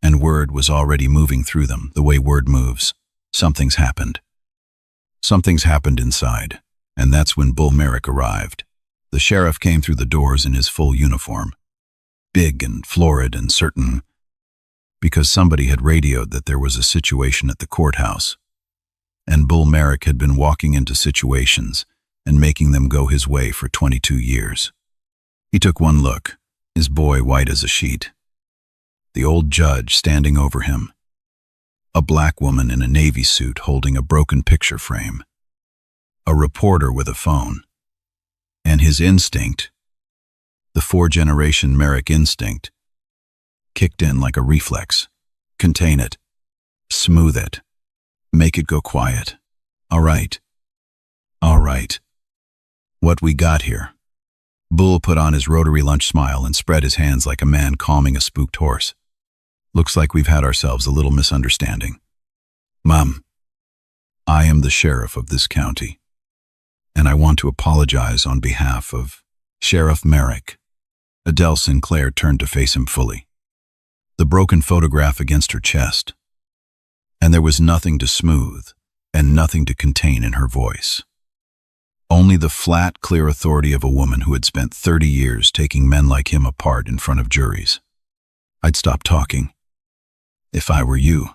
And word was already moving through them, the way word moves. Something's happened. Something's happened inside, and that's when Bull Merrick arrived. The sheriff came through the doors in his full uniform, big and florid and certain, because somebody had radioed that there was a situation at the courthouse, and Bull Merrick had been walking into situations and making them go his way for 22 years. He took one look, his boy white as a sheet. The old judge standing over him. A black woman in a navy suit holding a broken picture frame. A reporter with a phone. And his instinct, the 4-generation Merrick instinct, kicked in like a reflex. Contain it. Smooth it. Make it go quiet. All right. All right. What we got here? Bull put on his rotary lunch smile and spread his hands like a man calming a spooked horse. Looks like we've had ourselves a little misunderstanding. Mom, I am the sheriff of this county, and I want to apologize on behalf of Sheriff Merrick. Adele Sinclair turned to face him fully. The broken photograph against her chest. And there was nothing to smooth and nothing to contain in her voice. Only the flat, clear authority of a woman who had spent 30 years taking men like him apart in front of juries. I'd stop talking, if I were you,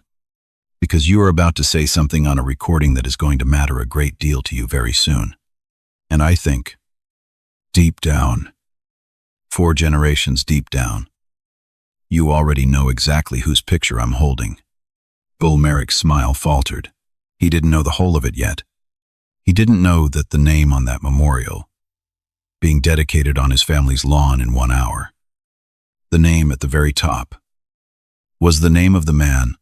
because you are about to say something on a recording that is going to matter a great deal to you very soon. And I think, deep down, 4 generations deep down, you already know exactly whose picture I'm holding. Bull Merrick's smile faltered. He didn't know the whole of it yet. He didn't know that the name on that memorial, being dedicated on his family's lawn in 1 hour, the name at the very top, was the name of the man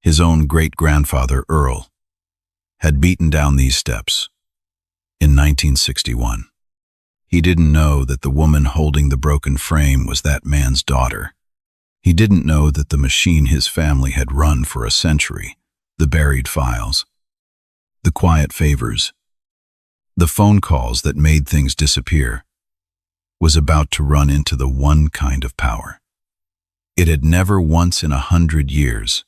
his own great-grandfather, Earl, had beaten down these steps in 1961. He didn't know that the woman holding the broken frame was that man's daughter. He didn't know that the machine his family had run for a century, the buried files, the quiet favors, the phone calls that made things disappear, was about to run into the one kind of power. It had never once in 100 years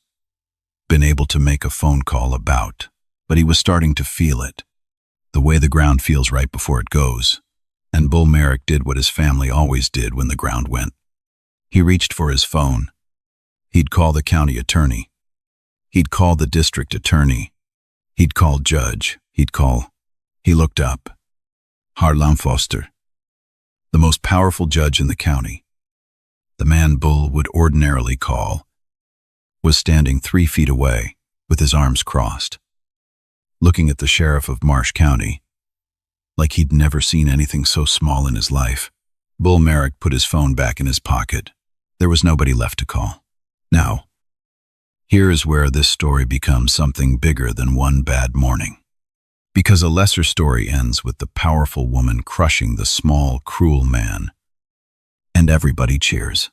been able to make a phone call about, but he was starting to feel it, the way the ground feels right before it goes. And Bull Merrick did what his family always did when the ground went. He reached for his phone. He'd call the county attorney. He'd call the district attorney. He'd call judge. He looked up. Harlan Foster, the most powerful judge in the county, the man Bull would ordinarily call, was standing 3 feet away with his arms crossed, looking at the sheriff of Marsh County like he'd never seen anything so small in his life. Bull Merrick put his phone back in his pocket. There was nobody left to call. Now, here is where this story becomes something bigger than one bad morning. Because a lesser story ends with the powerful woman crushing the small, cruel man. And everybody cheers.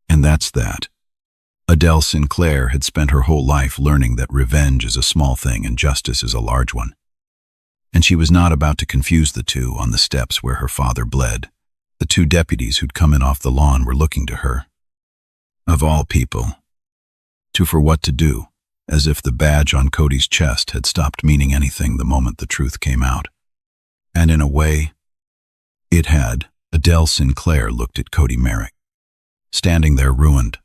And that's that. Adele Sinclair had spent her whole life learning that revenge is a small thing and justice is a large one. And she was not about to confuse the two on the steps where her father bled. The 2 deputies who'd come in off the lawn were looking to her, of all people, for what to do, as if the badge on Cody's chest had stopped meaning anything the moment the truth came out. And in a way, it had. Adele Sinclair looked at Cody Merrick, standing there ruined,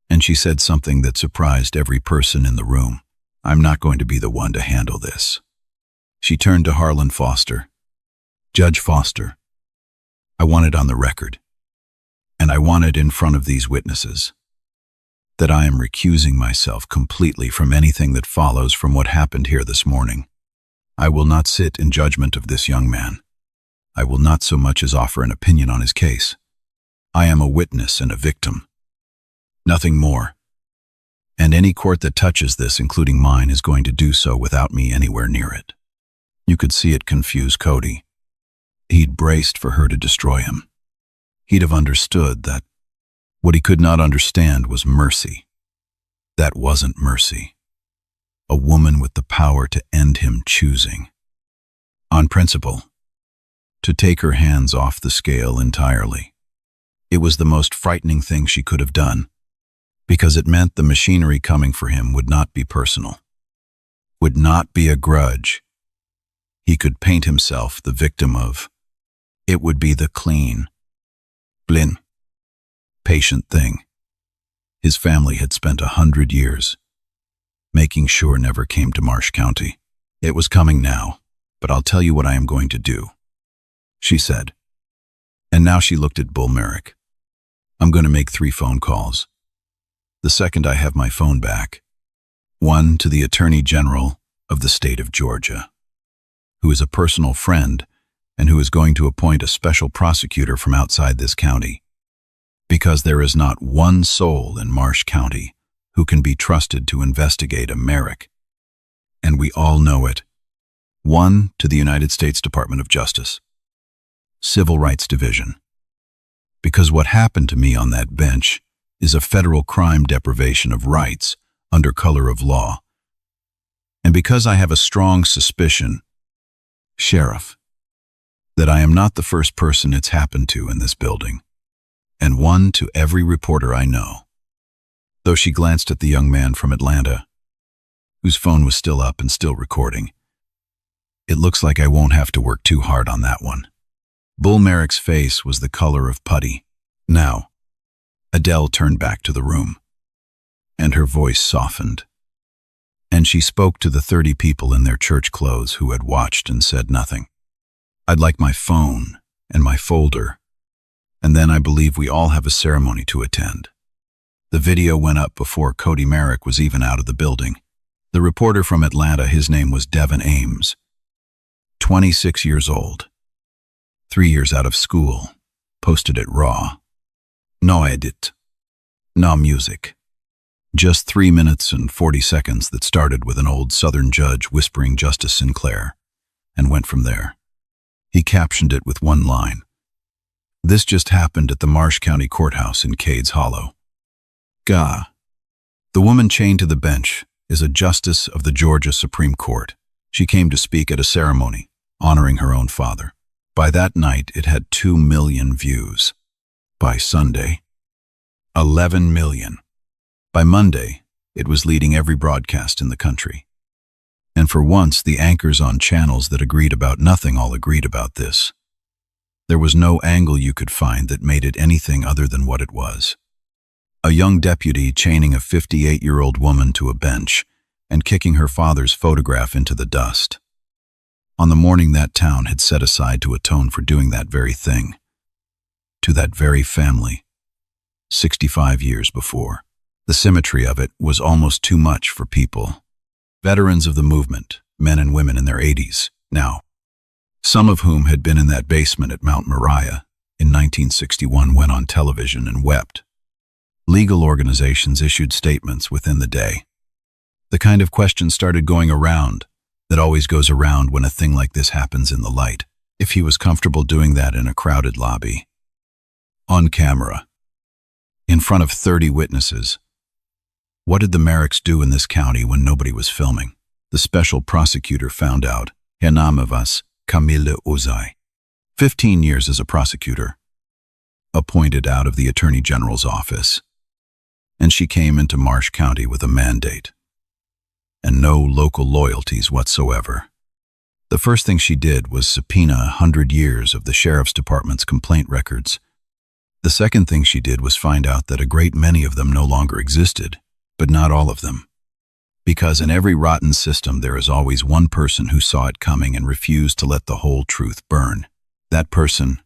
and she said something that surprised every person in the room. "I'm not going to be the one to handle this." She turned to Harlan Foster. "Judge Foster, I want it on the record, and I want it in front of these witnesses, that I am recusing myself completely from anything that follows from what happened here this morning. I will not sit in judgment of this young man. I will not so much as offer an opinion on his case. I am a witness and a victim. Nothing more. And any court that touches this, including mine, is going to do so without me anywhere near it." You could see it confuse Cody. He'd braced for her to destroy him. He'd have understood that what he could not understand was mercy. That wasn't mercy. A woman with the power to end him choosing, on principle, to take her hands off the scale entirely. It was the most frightening thing she could have done, because it meant the machinery coming for him would not be personal, would not be a grudge. He could paint himself the victim of. It would be the clean, patient thing his family had spent 100 years making sure never came to Marsh County. It was coming now, but I'll tell you what I am going to do, she said. And now she looked at Bull Merrick. I'm going to make 3 phone calls. The second I have my phone back, one to the Attorney General of the state of Georgia, who is a personal friend and who is going to appoint a special prosecutor from outside this county, because there is not one soul in Marsh County who can be trusted to investigate a Merrick, and we all know it. One to the United States Department of Justice, Civil Rights Division, because what happened to me on that bench is a federal crime deprivation of rights under color of law, and because I have a strong suspicion, Sheriff, that I am not the first person it's happened to in this building, and one to every reporter I know. Though she glanced at the young man from Atlanta, whose phone was still up and still recording. It looks like I won't have to work too hard on that one. Bull Merrick's face was the color of putty. Now, Adele turned back to the room, and her voice softened, and she spoke to the 30 people in their church clothes who had watched and said nothing. I'd like my phone and my folder, and then I believe we all have a ceremony to attend. The video went up before Cody Merrick was even out of the building. The reporter from Atlanta, his name was Devin Ames, 26 years old, 3 years out of school, posted it raw. No edit, no music. Just 3 minutes and 40 seconds that started with an old Southern judge whispering Justice Sinclair and went from there. He captioned it with one line. This just happened at the Marsh County courthouse in Cades Hollow. Gah. The woman chained to the bench is a justice of the Georgia Supreme Court. She came to speak at a ceremony, honoring her own father. By that night, it had 2 million views. By Sunday, 11 million. By Monday, it was leading every broadcast in the country. And for once, the anchors on channels that agreed about nothing all agreed about this. There was no angle you could find that made it anything other than what it was. A young deputy chaining a 58-year-old woman to a bench and kicking her father's photograph into the dust. On the morning that town had set aside to atone for doing that very thing. To that very family. 65 years before. The symmetry of it was almost too much for people. Veterans of the movement, men and women in their 80s, now. Some of whom had been in that basement at Mount Moriah in 1961 went on television and wept. Legal organizations issued statements within the day. The kind of question started going around that always goes around when a thing like this happens in the light. If he was comfortable doing that in a crowded lobby. On camera. In front of 30 witnesses. What did the Merricks do in this county when nobody was filming? The special prosecutor found out. Her name was Camille Ozai. 15 years as a prosecutor. Appointed out of the Attorney General's office. And she came into Marsh County with a mandate. And no local loyalties whatsoever. The first thing she did was subpoena 100 years of the Sheriff's Department's complaint records. The second thing she did was find out that a great many of them no longer existed, but not all of them. Because in every rotten system there is always one person who saw it coming and refused to let the whole truth burn. That person,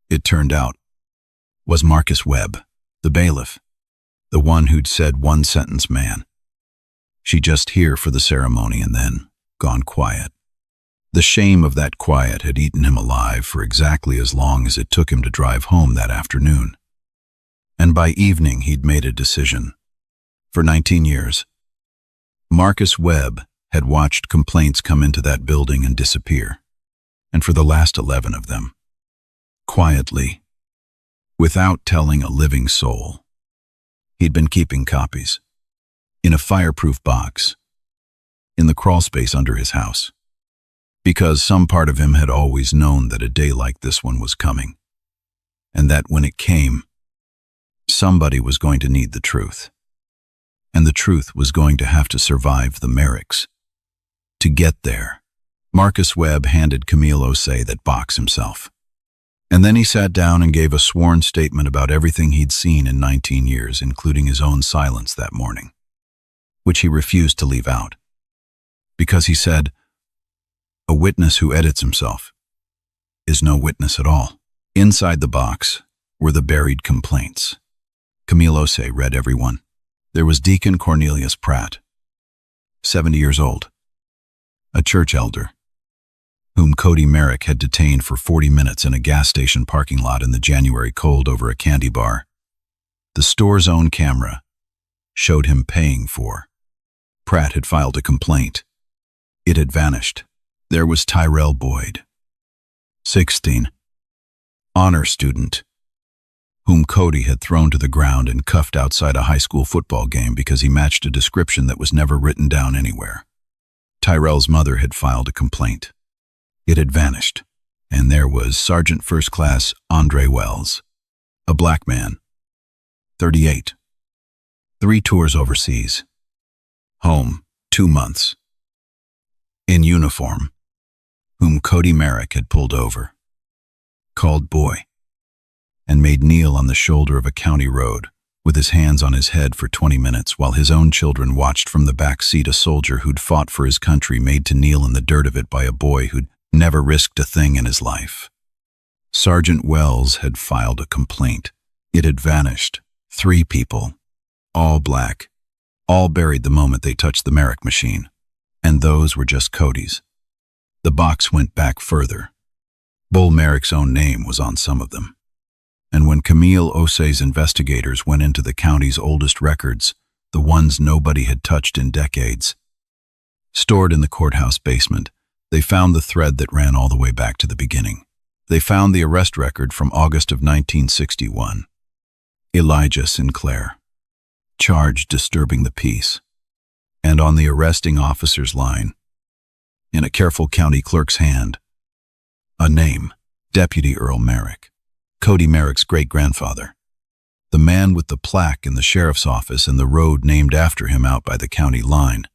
it turned out, was Marcus Webb, the bailiff, the one who'd said one-sentence man. She just here for the ceremony and then gone quiet. The shame of that quiet had eaten him alive for exactly as long as it took him to drive home that afternoon. And by evening he'd made a decision. For 19 years, Marcus Webb had watched complaints come into that building and disappear. And for the last 11 of them, quietly, without telling a living soul, he'd been keeping copies. In a fireproof box, in the crawlspace under his house. Because some part of him had always known that a day like this one was coming. And that when it came, somebody was going to need the truth. And the truth was going to have to survive the Merricks. To get there, Marcus Webb handed Camille Ozai that box himself. And then he sat down and gave a sworn statement about everything he'd seen in 19 years, including his own silence that morning, which he refused to leave out. Because he said, a witness who edits himself is no witness at all. Inside the box were the buried complaints. Camille Ozai read every one. There was Deacon Cornelius Pratt, 70 years old, a church elder, whom Cody Merrick had detained for 40 minutes in a gas station parking lot in the January cold over a candy bar. The store's own camera showed him paying for. Pratt had filed a complaint. It had vanished. There was Tyrell Boyd, 16, honor student, whom Cody had thrown to the ground and cuffed outside a high school football game because he matched a description that was never written down anywhere. Tyrell's mother had filed a complaint. It had vanished, and there was Sergeant First Class Andre Wells, a black man, 38, 3 tours overseas, home 2 months, in uniform, whom Cody Merrick had pulled over, called boy, and made kneel on the shoulder of a county road with his hands on his head for 20 minutes while his own children watched from the back seat a soldier who'd fought for his country made to kneel in the dirt of it by a boy who'd never risked a thing in his life. Sergeant Wells had filed a complaint. It had vanished. 3 people, all black, all buried the moment they touched the Merrick machine. And those were just Cody's. The box went back further. Bull Merrick's own name was on some of them. And when Camille Ozai's investigators went into the county's oldest records, the ones nobody had touched in decades, stored in the courthouse basement, They found the thread that ran all the way back to the beginning. They found the arrest record from August of 1961. Elijah Sinclair, charged disturbing the peace. And on the arresting officer's line, in a careful county clerk's hand, a name, Deputy Earl Merrick, Cody Merrick's great-grandfather, the man with the plaque in the sheriff's office and the road named after him out by the county line.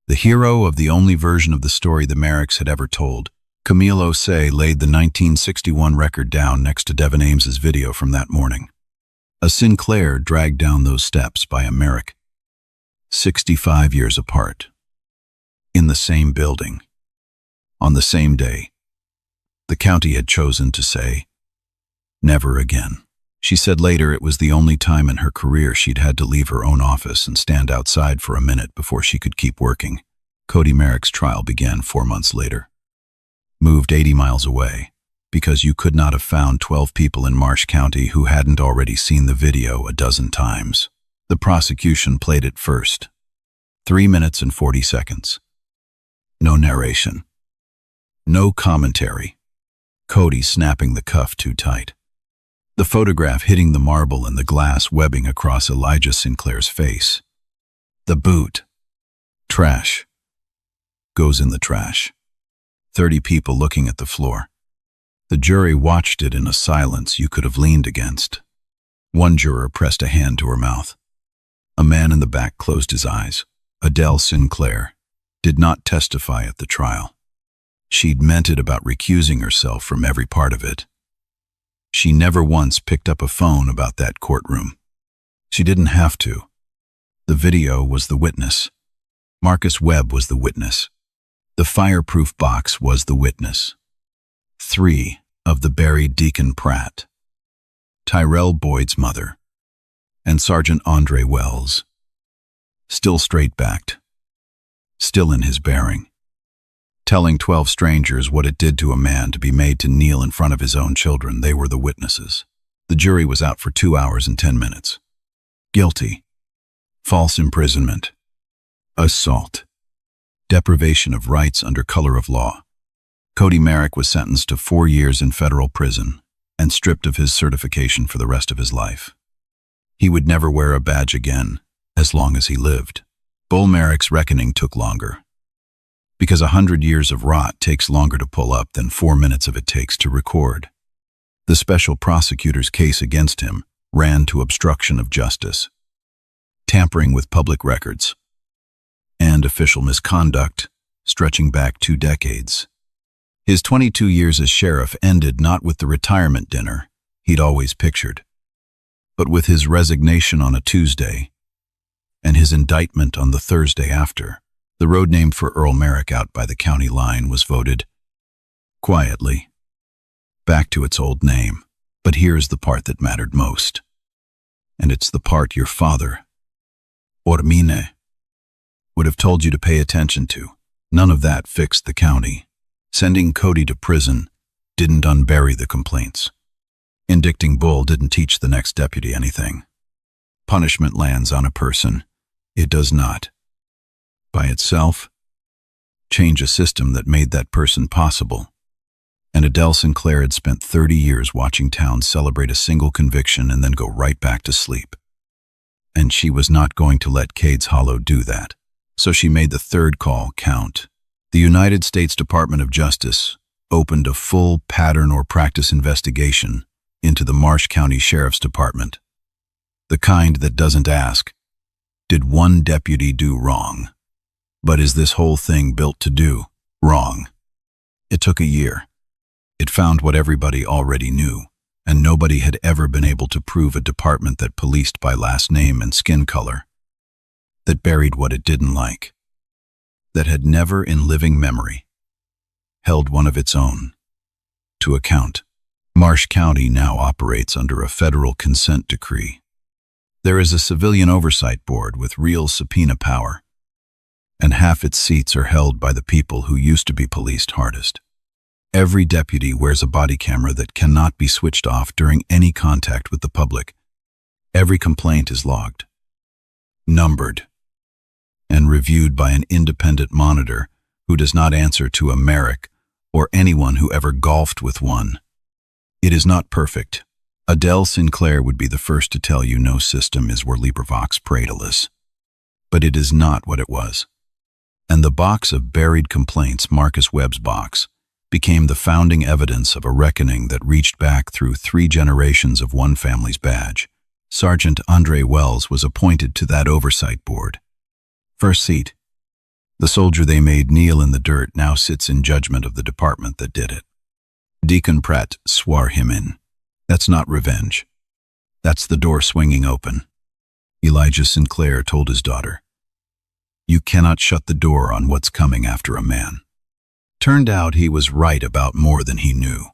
The hero of the only version of the story the Merricks had ever told. Camille Osei laid the 1961 record down next to Devin Ames's video from that morning. A Sinclair dragged down those steps by a Merrick, 65 years apart, in the same building, on the same day. The county had chosen to say, never again. She said later it was the only time in her career she'd had to leave her own office and stand outside for a minute before she could keep working. Cody Merrick's trial began 4 months later. Moved 80 miles away, because you could not have found 12 people in Marsh County who hadn't already seen the video a dozen times. The prosecution played it first. 3 minutes and 40 seconds. No narration. No commentary. Cody snapping the cuff too tight. The photograph hitting the marble and the glass webbing across Elijah Sinclair's face. The boot. Trash. Goes in the trash. 30 people looking at the floor. The jury watched it in a silence you could have leaned against. One juror pressed a hand to her mouth. A man in the back closed his eyes. Adele Sinclair did not testify at the trial. She'd meant it about recusing herself from every part of it. She never once picked up a phone about that courtroom. She didn't have to. The video was the witness. Marcus Webb was the witness. The fireproof box was the witness. 3 of the buried Deacon Pratt, Tyrell Boyd's mother, and Sergeant Andre Wells. Still straight-backed. Still in his bearing. Telling 12 strangers what it did to a man to be made to kneel in front of his own children, they were the witnesses. The jury was out for 2 hours and 10 minutes. Guilty. False imprisonment. Assault. Deprivation of rights under color of law. Cody Merrick was sentenced to 4 years in federal prison and stripped of his certification for the rest of his life. He would never wear a badge again, as long as he lived. Bull Merrick's reckoning took longer, because 100 years of rot takes longer to pull up than 4 minutes of it takes to record. The special prosecutor's case against him ran to obstruction of justice, tampering with public records, and official misconduct stretching back 2 decades. His 22 years as sheriff ended not with the retirement dinner he'd always pictured, but with his resignation on a Tuesday and his indictment on the Thursday after. The road named for Earl Merrick out by the county line was voted, quietly, back to its old name. But here's the part that mattered most. And it's the part your father, Ormine, would have told you to pay attention to. None of that fixed the county. Sending Cody to prison didn't unbury the complaints. Indicting Bull didn't teach the next deputy anything. Punishment lands on a person. It does not, by itself, change a system that made that person possible. And Adele Sinclair had spent 30 years watching towns celebrate a single conviction and then go right back to sleep. And she was not going to let Cades Hollow do that. So she made the third call count. The United States Department of Justice opened a full pattern or practice investigation into the Marsh County Sheriff's Department. The kind that doesn't ask, did one deputy do wrong? But is this whole thing built to do wrong? It took a year. It found what everybody already knew, and nobody had ever been able to prove a department that policed by last name and skin color, that buried what it didn't like, that had never in living memory held one of its own to account. Marsh County now operates under a federal consent decree. There is a civilian oversight board with real subpoena power, and half its seats are held by the people who used to be policed hardest. Every deputy wears a body camera that cannot be switched off during any contact with the public. Every complaint is logged, numbered, and reviewed by an independent monitor who does not answer to a Merrick or anyone who ever golfed with one. It is not perfect. Adele Sinclair would be the first to tell you no system is where LibriVox Pradle is. But it is not what it was. And the box of buried complaints, Marcus Webb's box, became the founding evidence of a reckoning that reached back through 3 generations of one family's badge. Sergeant Andre Wells was appointed to that oversight board. First seat. The soldier they made kneel in the dirt now sits in judgment of the department that did it. Deacon Pratt swore him in. That's not revenge. That's the door swinging open. Elijah Sinclair told his daughter, "You cannot shut the door on what's coming after a man." Turned out he was right about more than he knew.